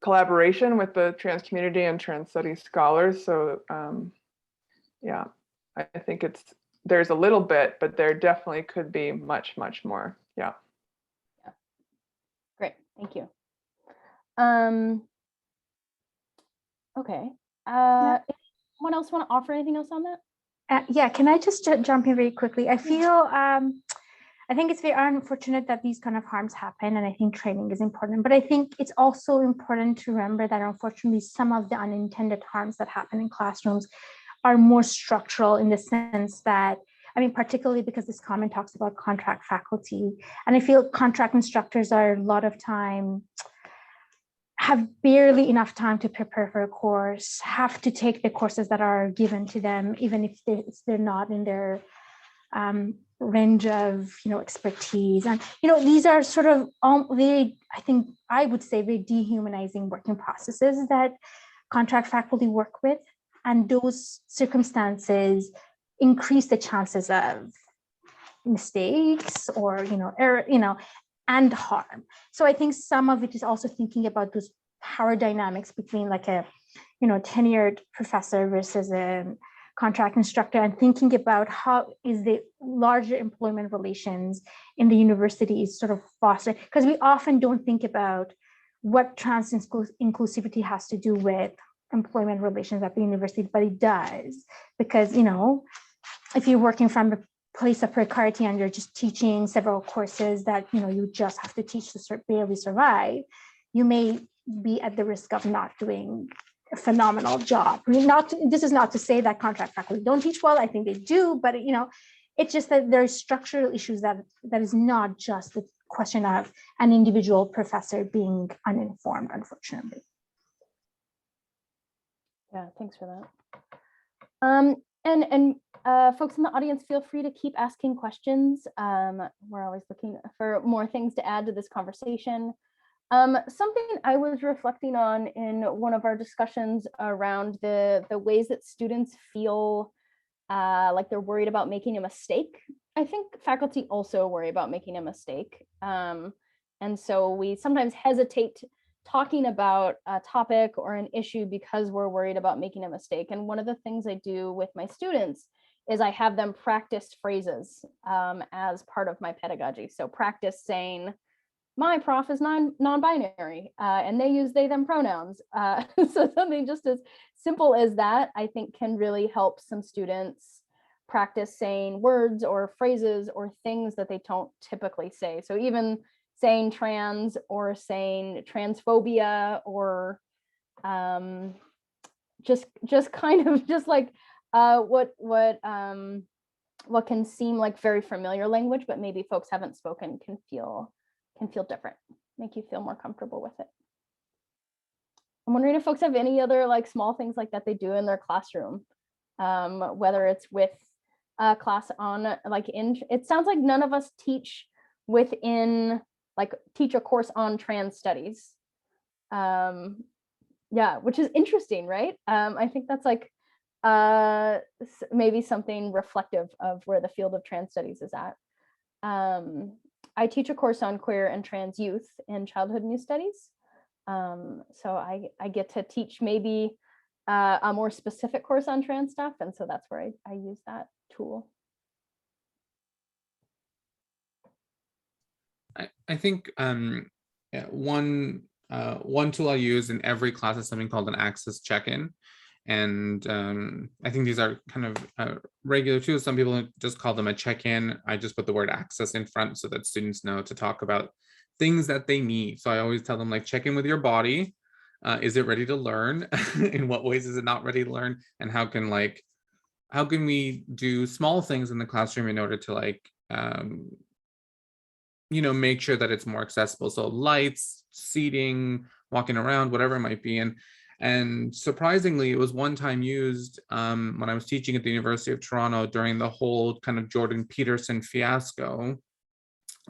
collaboration with the trans community and trans studies scholars. So yeah, I think there's a little bit, but there definitely could be much more. Yeah. Great, thank you. Okay. Anyone else want to offer anything else on that? Yeah, can I just jump in very quickly? I feel, I think it's very unfortunate that these kind of harms happen, and I think training is important, but I think it's also important to remember that unfortunately some of the unintended harms that happen in classrooms are more structural, in the sense that, I mean, particularly because this comment talks about contract faculty, and I feel contract instructors are a lot of time have barely enough time to prepare for a course, have to take the courses that are given to them, even if they're not in their range of, you know, expertise. And, you know, these are sort of very, I think I would say, very dehumanizing working processes that contract faculty work with. And those circumstances increase the chances of mistakes or, you know, error, you know, and harm. So I think some of it is also thinking about those power dynamics between like a, you know, tenured professor versus a contract instructor, and thinking about how is the larger employment relations in the university is sort of fostered, because we often don't think about what trans inclusivity has to do with employment relations at the university, but it does, because, you know, if you're working from the place a precarity and you're just teaching several courses that, you know, you just have to teach to barely survive, you may be at the risk of not doing a phenomenal job. I mean, this is not to say that contract faculty don't teach well. I think they do, but you know, it's just that there's structural issues that is not just the question of an individual professor being uninformed, unfortunately. Yeah, thanks for that. And folks in the audience, feel free to keep asking questions. We're always looking for more things to add to this conversation. Something I was reflecting on in one of our discussions around the ways that students feel like they're worried about making a mistake. I think faculty also worry about making a mistake. And so we sometimes hesitate talking about a topic or an issue because we're worried about making a mistake. And one of the things I do with my students is I have them practice phrases as part of my pedagogy. So practice saying, my prof is non-binary and they use they, them pronouns. So something just as simple as that, I think, can really help some students practice saying words or phrases or things that they don't typically say. So even saying trans or saying transphobia or just kind of just like what can seem like very familiar language, but maybe folks haven't spoken can feel different, make you feel more comfortable with it. I'm wondering if folks have any other like small things like that they do in their classroom, whether it's with a class on like it sounds like none of us teach within like teach a course on trans studies. Yeah, which is interesting, right? I think that's like maybe something reflective of where the field of trans studies is at. I teach a course on queer and trans youth in childhood and youth studies. So I get to teach maybe a more specific course on trans stuff. And so that's where I use that tool. I think one tool I use in every class is something called an access check-in. And I think these are kind of regular tools. Some people just call them a check-in. I just put the word access in front so that students know to talk about things that they need. So I always tell them, like, check in with your body. Is it ready to learn? In what ways is it not ready to learn? And how can we do small things in the classroom in order to like, you know, make sure that it's more accessible. So lights, seating, walking around, whatever it might be. And surprisingly, it was one time used when I was teaching at the University of Toronto during the whole kind of Jordan Peterson fiasco.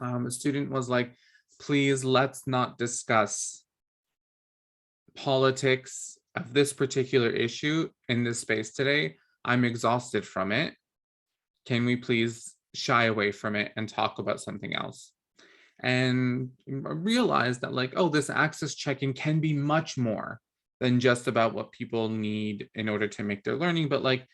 A student was like, please, let's not discuss politics of this particular issue in this space today. I'm exhausted from it. Can we please shy away from it and talk about something else? And I realized that, like, oh, this access check-in can be much more than just about what people need in order to make their learning, but like,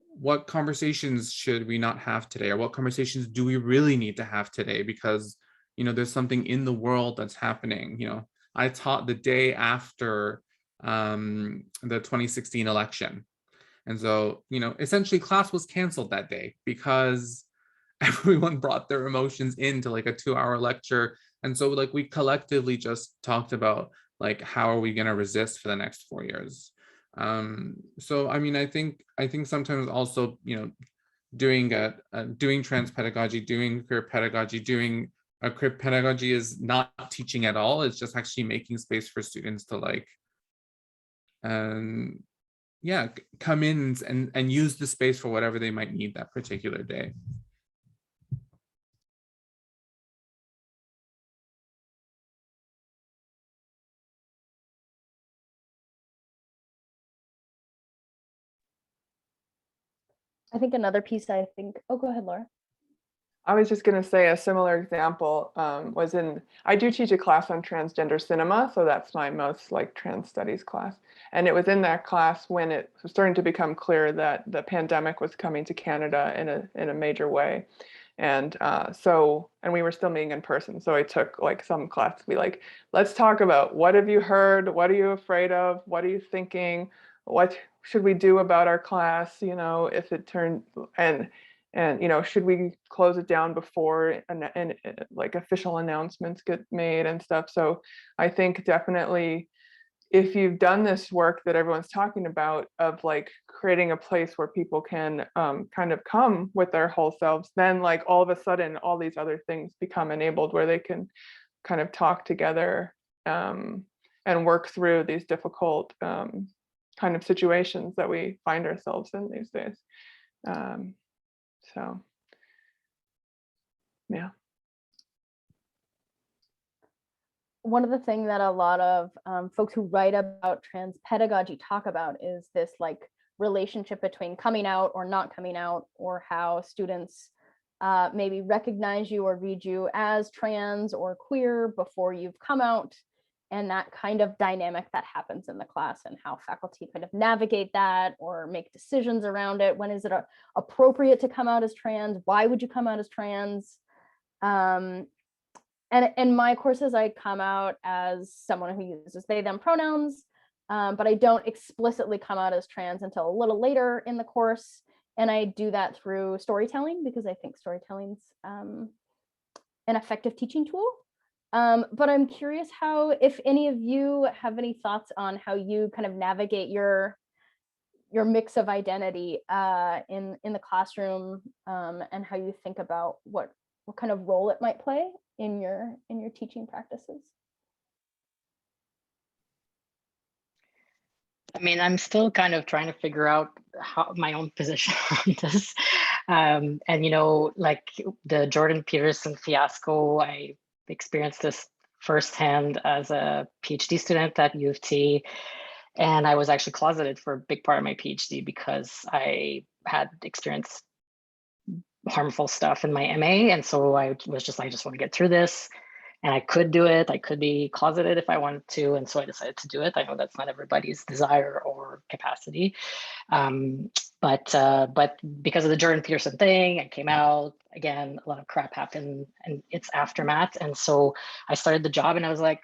what conversations should we not have today, or what conversations do we really need to have today? Because, you know, there's something in the world that's happening. You know, I taught the day after the 2016 election. And so, you know, essentially class was canceled that day because everyone brought their emotions into like a 2-hour lecture. And so like we collectively just talked about like, how are we going to resist for the next 4 years? So, I mean, I think sometimes also, you know, doing trans pedagogy, doing queer pedagogy, doing a queer pedagogy is not teaching at all. It's just actually making space for students to like, yeah, come in and use the space for whatever they might need that particular day. I think another piece oh, go ahead, Laura. I was just going to say a similar example I do teach a class on transgender cinema, so that's my most like trans studies class. And it was in that class when it was starting to become clear that the pandemic was coming to Canada in a major way. And we were still meeting in person. So I took like some class to be like, let's talk about what have you heard? What are you afraid of? What are you thinking? What should we do about our class? You know, if it turned, and And, you know, should we close it down before and like official announcements get made and stuff? So I think definitely if you've done this work that everyone's talking about of like creating a place where people can kind of come with their whole selves, then like all of a sudden all these other things become enabled where they can kind of talk together and work through these difficult kind of situations that we find ourselves in these days. So, yeah. One of the things that a lot of folks who write about trans pedagogy talk about is this like relationship between coming out or not coming out, or how students maybe recognize you or read you as trans or queer before you've come out, and that kind of dynamic that happens in the class, and how faculty kind of navigate that or make decisions around it. When is it appropriate to come out as trans? Why would you come out as trans? And in my courses, I come out as someone who uses they, them pronouns, but I don't explicitly come out as trans until a little later in the course. And I do that through storytelling, because I think storytelling's an effective teaching tool. But I'm curious how, if any of you have any thoughts on how you kind of navigate your mix of identity in the classroom, and how you think about what kind of role it might play in your teaching practices. I mean, I'm still kind of trying to figure out how my own position on this. And, you know, like the Jordan Peterson fiasco, I experienced this firsthand as a PhD student at U of T. And I was actually closeted for a big part of my PhD because I had experienced harmful stuff in my MA. And so I was just like, I just want to get through this. And I could do it. I could be closeted if I wanted to. And so I decided to do it. I know that's not everybody's desire or capacity. But because of the Jordan Peterson thing, I came out. Again, a lot of crap happened and its aftermath. And so I started the job and I was like,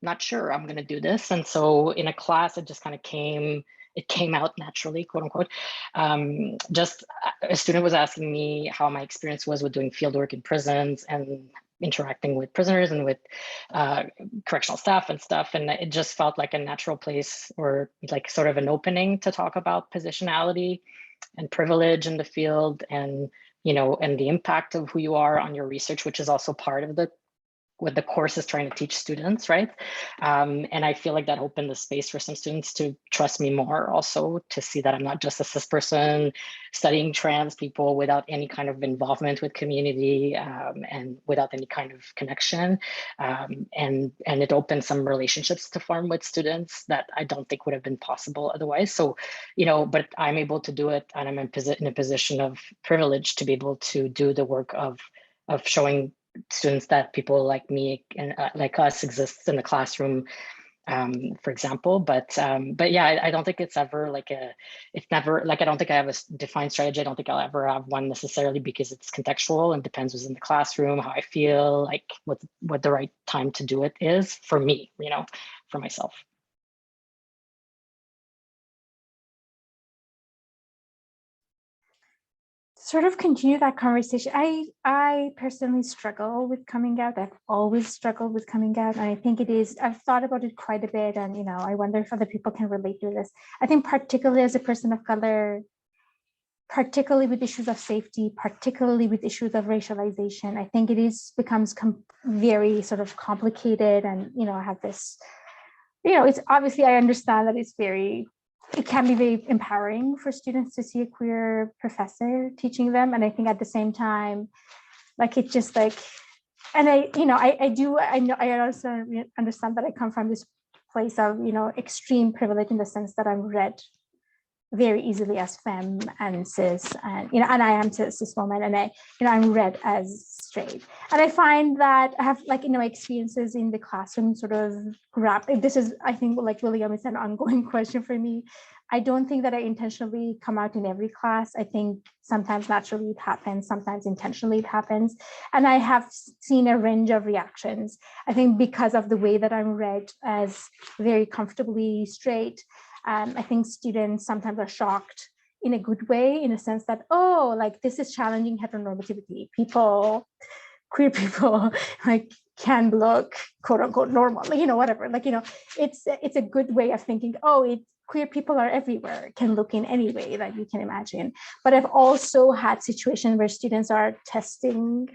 not sure I'm going to do this. And so in a class, it just kind of came out naturally, quote unquote. Just a student was asking me how my experience was with doing fieldwork in prisons and interacting with prisoners and with correctional staff and stuff. And it just felt like a natural place, or like sort of an opening to talk about positionality and privilege in the field, and, you know, and the impact of who you are on your research, which is also part of what the course is trying to teach students, right? And I feel like that opened the space for some students to trust me more, also to see that I'm not just a cis person studying trans people without any kind of involvement with community and without any kind of connection. And it opened some relationships to form with students that I don't think would have been possible otherwise. So, you know, but I'm able to do it, and I'm in a position of privilege to be able to do the work of showing students that people like me and like us exists in the classroom, for example. But yeah, I don't think it's ever like it's never like, I don't think I have a defined strategy. I don't think I'll ever have one necessarily, because it's contextual and depends who's in the classroom, how I feel, like what the right time to do it is for me, you know, for myself. Sort of continue that conversation. I personally struggle with coming out. I've always struggled with coming out, and I think I've thought about it quite a bit, and, you know, I wonder if other people can relate to this. I think particularly as a person of color, particularly with issues of safety, particularly with issues of racialization, I think becomes very sort of complicated. And, you know, I have this, you know, it's obviously, I understand that it can be very empowering for students to see a queer professor teaching them. And I think at the same time, like, it's just like, and I also understand that I come from this place of, you know, extreme privilege, in the sense that I'm read very easily as femme and cis, and, you know, and I am a cis woman, and I'm read as straight. And I find that I have, like, you know, experiences in the classroom sort of this is, I think, like William, it's an ongoing question for me. I don't think that I intentionally come out in every class. I think sometimes naturally it happens, sometimes intentionally it happens. And I have seen a range of reactions. I think because of the way that I'm read as very comfortably straight, I think students sometimes are shocked in a good way, in a sense that, oh, like this is challenging heteronormativity. People, queer people, like can look quote unquote normal, like, whatever. Like, it's a good way of thinking, oh, queer people are everywhere, can look in any way that you can imagine. But I've also had situations where students are testing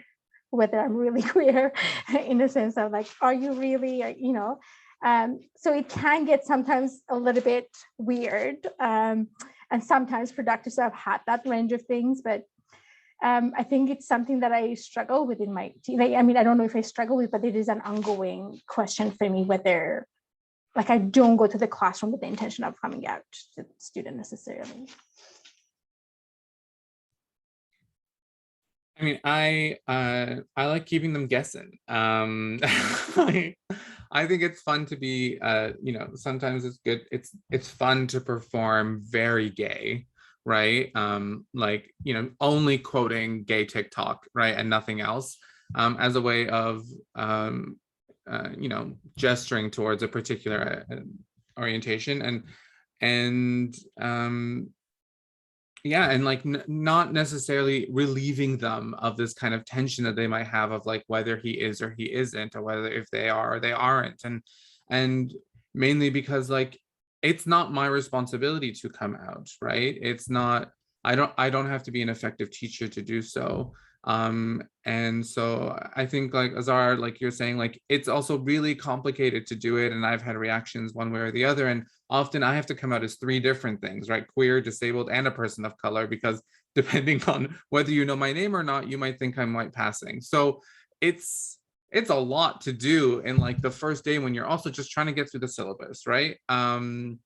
whether I'm really queer, in the sense of like, are you really, so it can get sometimes a little bit weird, and sometimes productive. So I've had that range of things, but I think it's something that I struggle with in my team. I mean, I don't know if I struggle with, but it is an ongoing question for me, whether, like, I don't go to the classroom with the intention of coming out to the student necessarily. I mean, I like keeping them guessing. I think it's fun to be, sometimes it's good. It's fun to perform very gay, right? Like, only quoting gay TikTok, right, and nothing else, as a way of, gesturing towards a particular orientation, and yeah, and like not necessarily relieving them of this kind of tension that they might have of like whether he is or he isn't, or whether if they are or they aren't, and mainly because like it's not my responsibility to come out, right? It's not, I don't have to be an effective teacher to do so. And so I think, like Azar, like you're saying, like it's also really complicated to do it, and I've had reactions one way or the other, and often I have to come out as three different things, right? Queer, disabled, and a person of color, because depending on whether you know my name or not, you might think I'm white passing. So it's a lot to do in like the first day when you're also just trying to get through the syllabus, right? And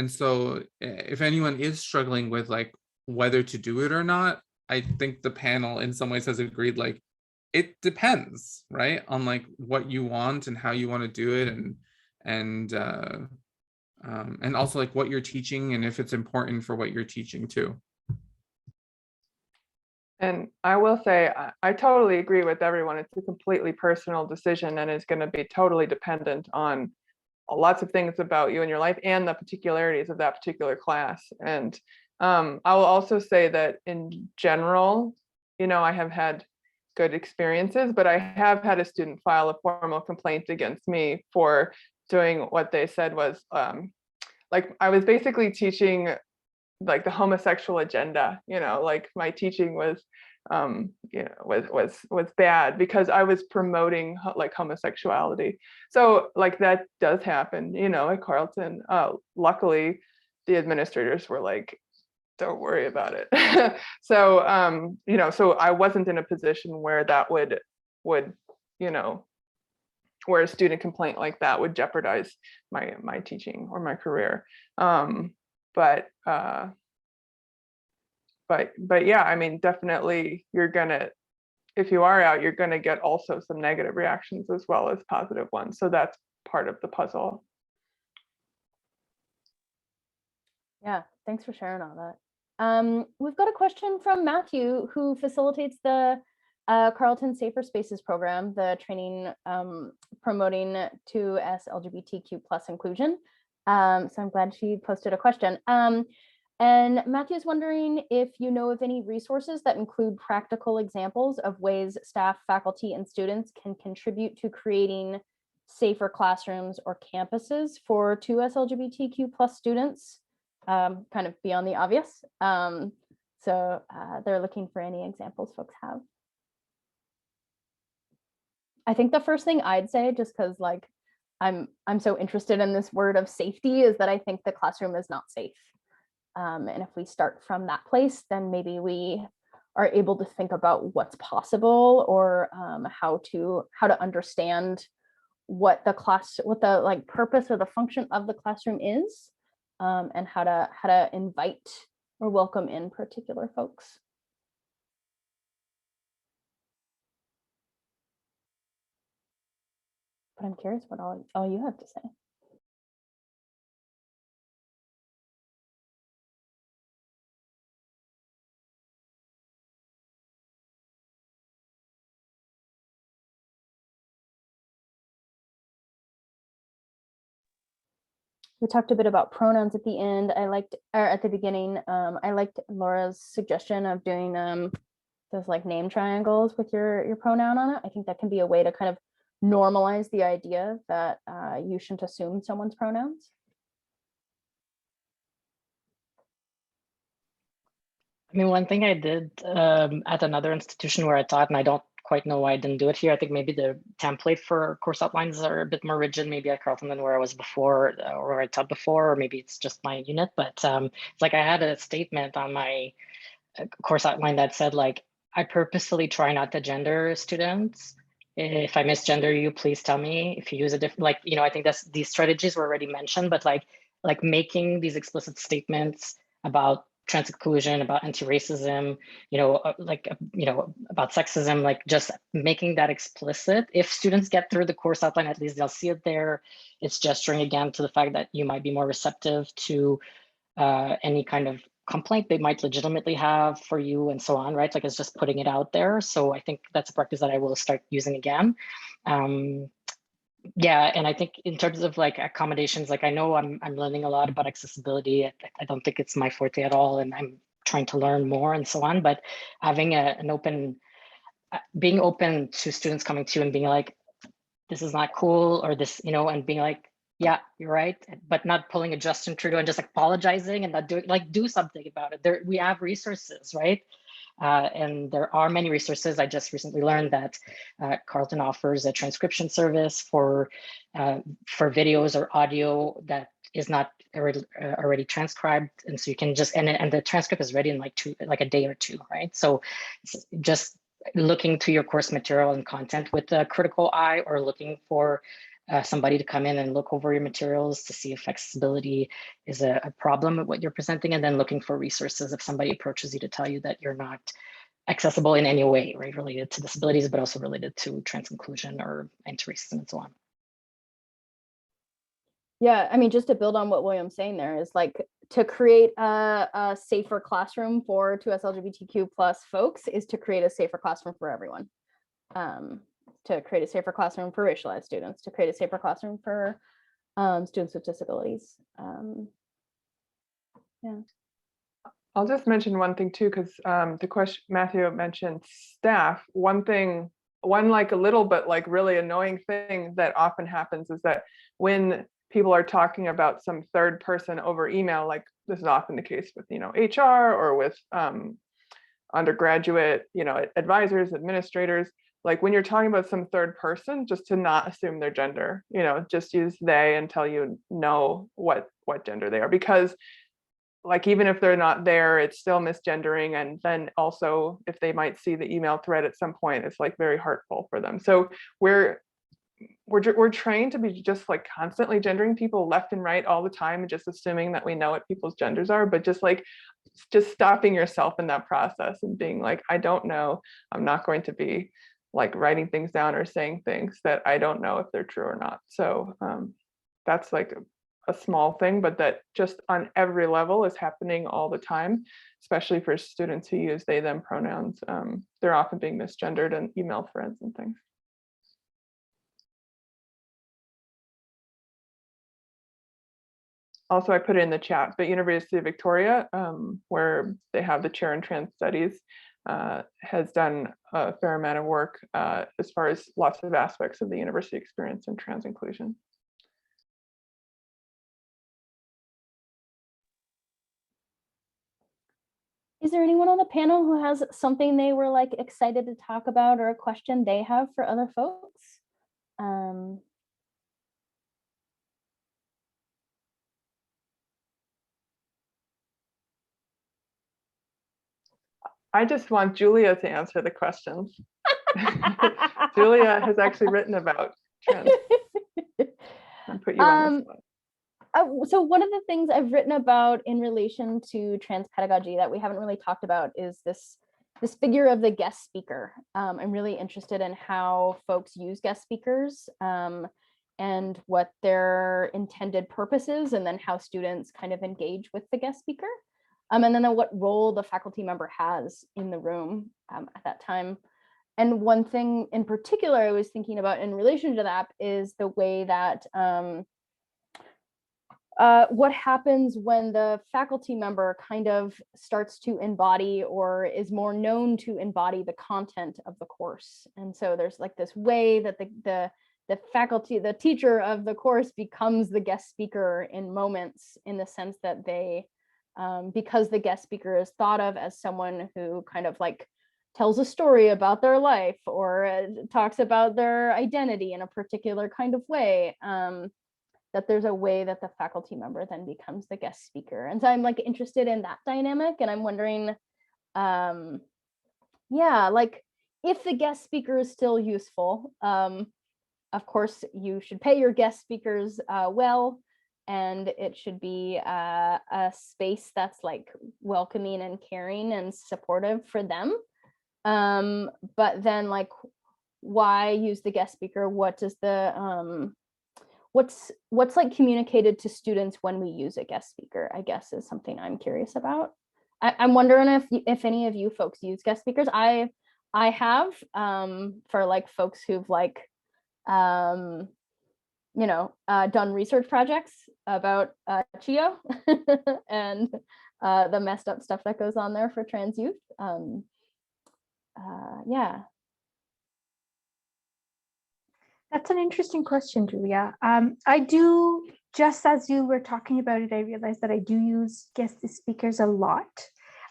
so if anyone is struggling with like whether to do it or not, I think the panel in some ways has agreed, like it depends, right, on like what you want and how you want to do it, and also like what you're teaching and if it's important for what you're teaching too. And I will say, I totally agree with everyone. It's a completely personal decision and is going to be totally dependent on lots of things about you and your life and the particularities of that particular class. And I will also say that in general, I have had good experiences, but I have had a student file a formal complaint against me for doing what they said was like I was basically teaching like the homosexual agenda, like my teaching was was bad because I was promoting like homosexuality. So like that does happen, at Carleton. Luckily the administrators were like, don't worry about it. So so I wasn't in a position where that would where a student complaint like that would jeopardize my teaching or my career. But yeah, I mean, definitely if you are out, you're gonna get also some negative reactions as well as positive ones. So that's part of the puzzle. Yeah, thanks for sharing all that. We've got a question from Matthew, who facilitates the Carleton Safer Spaces program, the training promoting 2S LGBTQ+ inclusion. So I'm glad she posted a question. And Matthew's wondering if you know of any resources that include practical examples of ways staff, faculty, and students can contribute to creating safer classrooms or campuses for 2S LGBTQ+ students, kind of beyond the obvious. So they're looking for any examples folks have. I think the first thing I'd say, just because like I'm so interested in this word of safety, is that I think the classroom is not safe. And if we start from that place, then maybe we are able to think about what's possible, or how to understand what the like purpose or the function of the classroom is, and how to invite or welcome in particular folks. But I'm curious what all you have to say. We talked a bit about pronouns at the end. I liked, or at the beginning, I liked Laura's suggestion of doing those like name triangles with your pronoun on it. I think that can be a way to kind of normalize the idea that you shouldn't assume someone's pronouns. I mean, one thing I did at another institution where I taught, and I don't quite know why I didn't do it here. I think maybe the template for course outlines are a bit more rigid, maybe at Carleton than where I was before, or where I taught before, or maybe it's just my unit. But it's like I had a statement on my course outline that said, like, I purposely try not to gender students. If I misgender you, please tell me. If you use a different, like, I think that's, these strategies were already mentioned, but like making these explicit statements about trans inclusion, about anti-racism, about sexism, like just making that explicit. If students get through the course outline, at least they'll see it there. It's gesturing again to the fact that you might be more receptive to any kind of complaint they might legitimately have for you and so on, right? Like it's just putting it out there. So I think that's a practice that I will start using again. Yeah, and I think in terms of like accommodations, like I know I'm learning a lot about accessibility. I don't think it's my forte at all, and I'm trying to learn more and so on. But having an open, being open to students coming to you and being like, this is not cool, or this, and being like, yeah, you're right, but not pulling a Justin Trudeau and just like apologizing and not doing, like, do something about it. There, we have resources, right? And there are many resources. I just recently learned that Carleton offers a transcription service for videos or audio that is not already transcribed, and so you can just and the transcript is ready in like a day or two, right? So just looking to your course material and content with a critical eye, or looking for somebody to come in and look over your materials to see if accessibility is a problem with what you're presenting, and then looking for resources if somebody approaches you to tell you that you're not accessible in any way, right, related to disabilities, but also related to trans inclusion or anti-racism and so on. Yeah, I mean, just to build on what William's saying there is like to create a safer classroom for 2S LGBTQ plus folks is to create a safer classroom for everyone. To create a safer classroom for racialized students, to create a safer classroom for students with disabilities. Yeah. I'll just mention one thing too, because the question Matthew mentioned staff. One like a little but like really annoying thing that often happens is that when people are talking about some third person over email, like this is often the case with HR or with undergraduate advisors, administrators. Like when you're talking about some third person, just to not assume their gender, just use they until you know what gender they are, because like even if they're not there, it's still misgendering. And then also if they might see the email thread at some point, it's like very hurtful for them. So we're trained to be just like constantly gendering people left and right all the time, and just assuming that we know what people's genders are, but just stopping yourself in that process and being like, I don't know, I'm not going to be like writing things down or saying things that I don't know if they're true or not. So that's like a small thing, but that just on every level is happening all the time, especially for students who use they them pronouns. They're often being misgendered in email threads and things. Also, I put it in the chat, but University of Victoria, where they have the chair in trans studies, has done a fair amount of work as far as lots of aspects of the university experience in trans inclusion. Is there anyone on the panel who has something they were like excited to talk about, or a question they have for other folks? I just want Julia to answer the questions. Julia has actually written about trans. I put you on the spot. So one of the things I've written about in relation to trans pedagogy that we haven't really talked about is this figure of the guest speaker. I'm really interested in how folks use guest speakers and what their intended purpose is, and then how students kind of engage with the guest speaker. And then what role the faculty member has in the room at that time. And one thing in particular I was thinking about in relation to that is the way that what happens when the faculty member kind of starts to embody or is more known to embody the content of the course. And so there's like this way that the faculty, the teacher of the course becomes the guest speaker in moments, in the sense that they, because the guest speaker is thought of as someone who kind of like tells a story about their life or talks about their identity in a particular kind of way, that there's a way that the faculty member then becomes the guest speaker. And so I'm like interested in that dynamic, and I'm wondering, yeah, like if the guest speaker is still useful, of course, you should pay your guest speakers well, and it should be a space that's like welcoming and caring and supportive for them. But then like, why use the guest speaker? What does the, what's like communicated to students when we use a guest speaker, I guess, is something I'm curious about. I'm wondering if any of you folks use guest speakers. I have, for like folks who've like, you know, done research projects about CHIO and the messed up stuff that goes on there for trans youth. Yeah. That's an interesting question, Julia. I do, just as you were talking about it, I realized that I do use guest speakers a lot.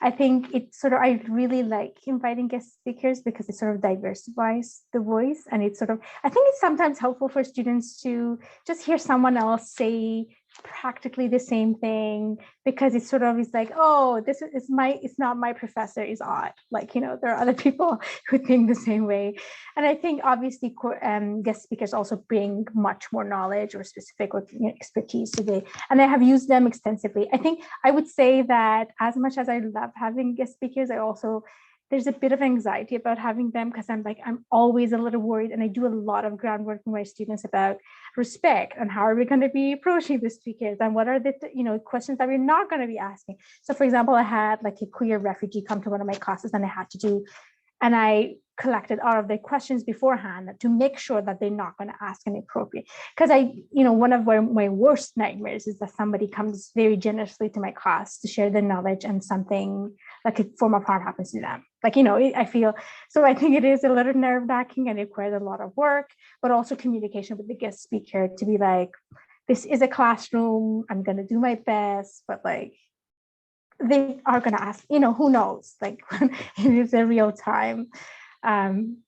I think it's sort of, I really like inviting guest speakers because it sort of diversifies the voice, and it's sort of, I think it's sometimes helpful for students to just hear someone else say practically the same thing, because it's sort of, it's like, oh, this is my, it's not my professor, is odd. Like, you know, there are other people who think the same way. And I think obviously guest speakers also bring much more knowledge or specific or, you know, expertise to the, and I have used them extensively. I think I would say that as much as I love having guest speakers, I also, there's a bit of anxiety about having them, because I'm like, I'm always a little worried, and I do a lot of groundwork with my students about respect and how are we going to be approaching the speakers, and what are the, you know, questions that we're not going to be asking. So for example, I had like a queer refugee come to one of my classes, and I had to do, and I collected all of their questions beforehand to make sure that they're not going to ask inappropriate. Because I, you know, one of my worst nightmares is that somebody comes very generously to my class to share their knowledge, and something like a form of harm happens to them. Like, you know, I feel, so I think it is a little nerve-wracking and it requires a lot of work, but also communication with the guest speaker to be like, this is a classroom, I'm going to do my best, but like, they are going to ask, you know, who knows, like it is a real time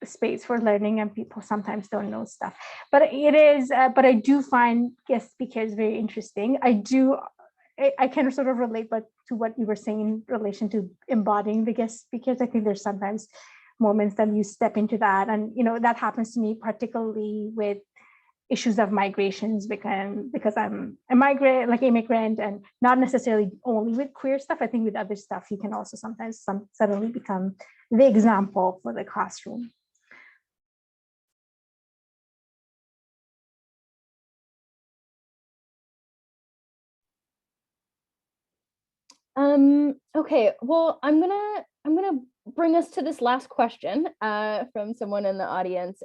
space for learning, and people sometimes don't know stuff, but it is, but I do find guest speakers very interesting. I can sort of relate but to what you were saying in relation to embodying the guest speakers. I think there's sometimes moments that you step into that, and you know, that happens to me particularly with issues of migrations, because I'm a migrant, like immigrant, and not necessarily only with queer stuff. I think with other stuff, you can also sometimes suddenly become the example for the classroom. Okay, well, I'm gonna bring us to this last question from someone in the audience.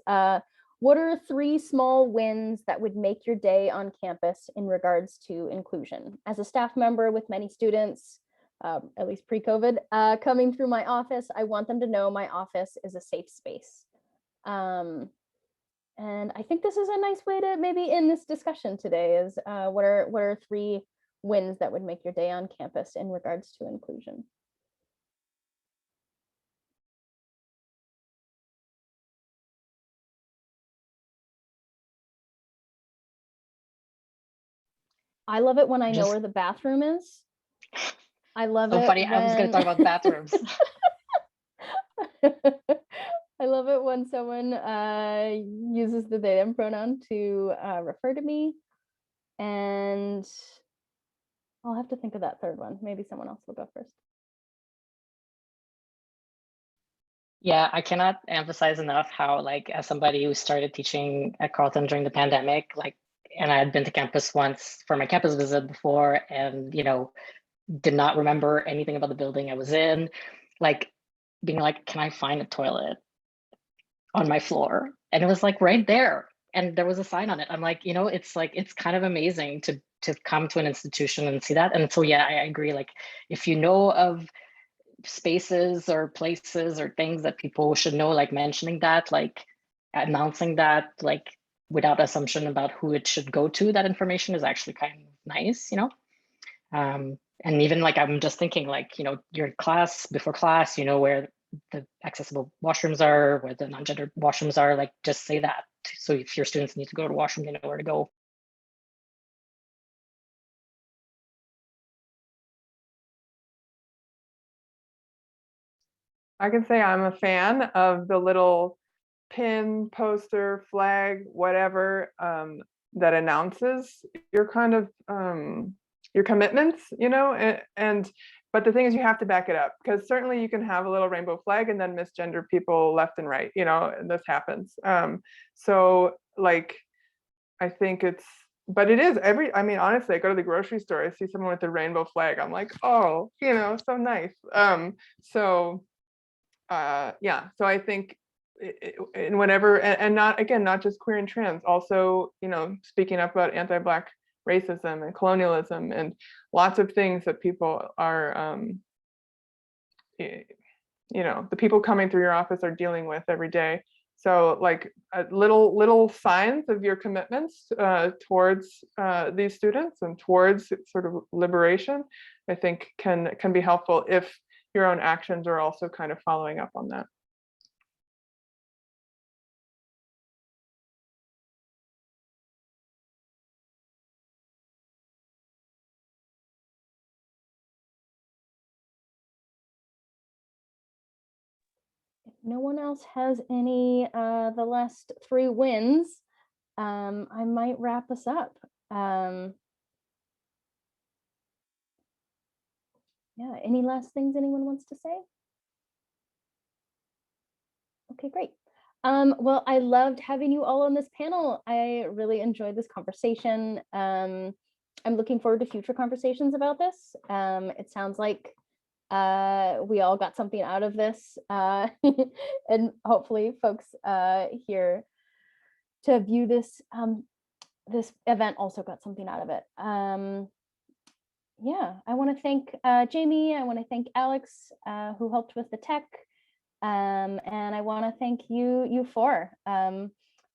What are 3 small wins that would make your day on campus in regards to inclusion? As a staff member with many students, at least pre-COVID, coming through my office, I want them to know my office is a safe space. And I think this is a nice way to maybe end this discussion today, is what are 3 wins that would make your day on campus in regards to inclusion? I love it when I know where the bathroom is. I love it. So funny, I was going to talk about bathrooms. I love it when someone uses the they them pronoun to refer to me, and I'll have to think of that third one. Maybe someone else will go first. Yeah, I cannot emphasize enough how, like, as somebody who started teaching at Carleton during the pandemic, like, and I had been to campus once for my campus visit before, and, you know, did not remember anything about the building I was in, like being like, can I find a toilet on my floor? And it was like right there, and there was a sign on it. I'm like, you know, it's like, it's kind of amazing to to come to an institution and see that. And so, yeah, I agree. Like, if you know of spaces or places or things that people should know, like mentioning that, like announcing that, like without assumption about who it should go to, that information is actually kind of nice, you know? And even like, I'm just thinking like, you know, your class, before class, you know, where the accessible washrooms are, where the non-gendered washrooms are, like just say that. So if your students need to go to the washroom, they know where to go. I can say I'm a fan of the little pin, poster, flag, whatever, that announces your kind of your commitments, you know, but the thing is you have to back it up, because certainly you can have a little rainbow flag and then misgender people left and right, you know, and this happens. So like, I think but it is I mean, honestly, I go to the grocery store, I see someone with a rainbow flag, I'm like, oh, you know, so nice. Yeah, so I think and whenever, and not, again, not just queer and trans, also, you know, speaking up about anti-Black racism and colonialism and lots of things that people are, you know, the people coming through your office are dealing with every day. So like little signs of your commitments towards these students and towards sort of liberation, I think can be helpful if your own actions are also kind of following up on that. If no one else has any the last 3 wins, I might wrap us up. Yeah, any last things anyone wants to say? Okay, great. Well, I loved having you all on this panel. I really enjoyed this conversation. I'm looking forward to future conversations about this. It sounds like we all got something out of this, and hopefully folks here to view this this event also got something out of it. Yeah, I want to thank Jamie. I want to thank Alex, who helped with the tech. And I want to thank you four,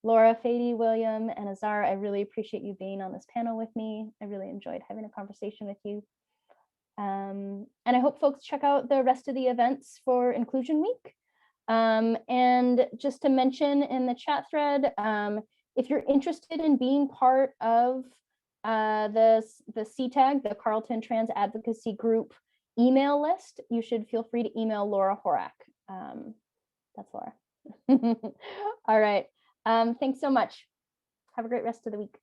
Laura, Fady, William, and Azar. I really appreciate you being on this panel with me. I really enjoyed having a conversation with you. And I hope folks check out the rest of the events for Inclusion Week. And just to mention in the chat thread, if you're interested in being part of the CTAG, the Carleton Trans Advocacy Group email list, you should feel free to email Laura Horak. That's Laura. All right. Thanks so much. Have a great rest of the week.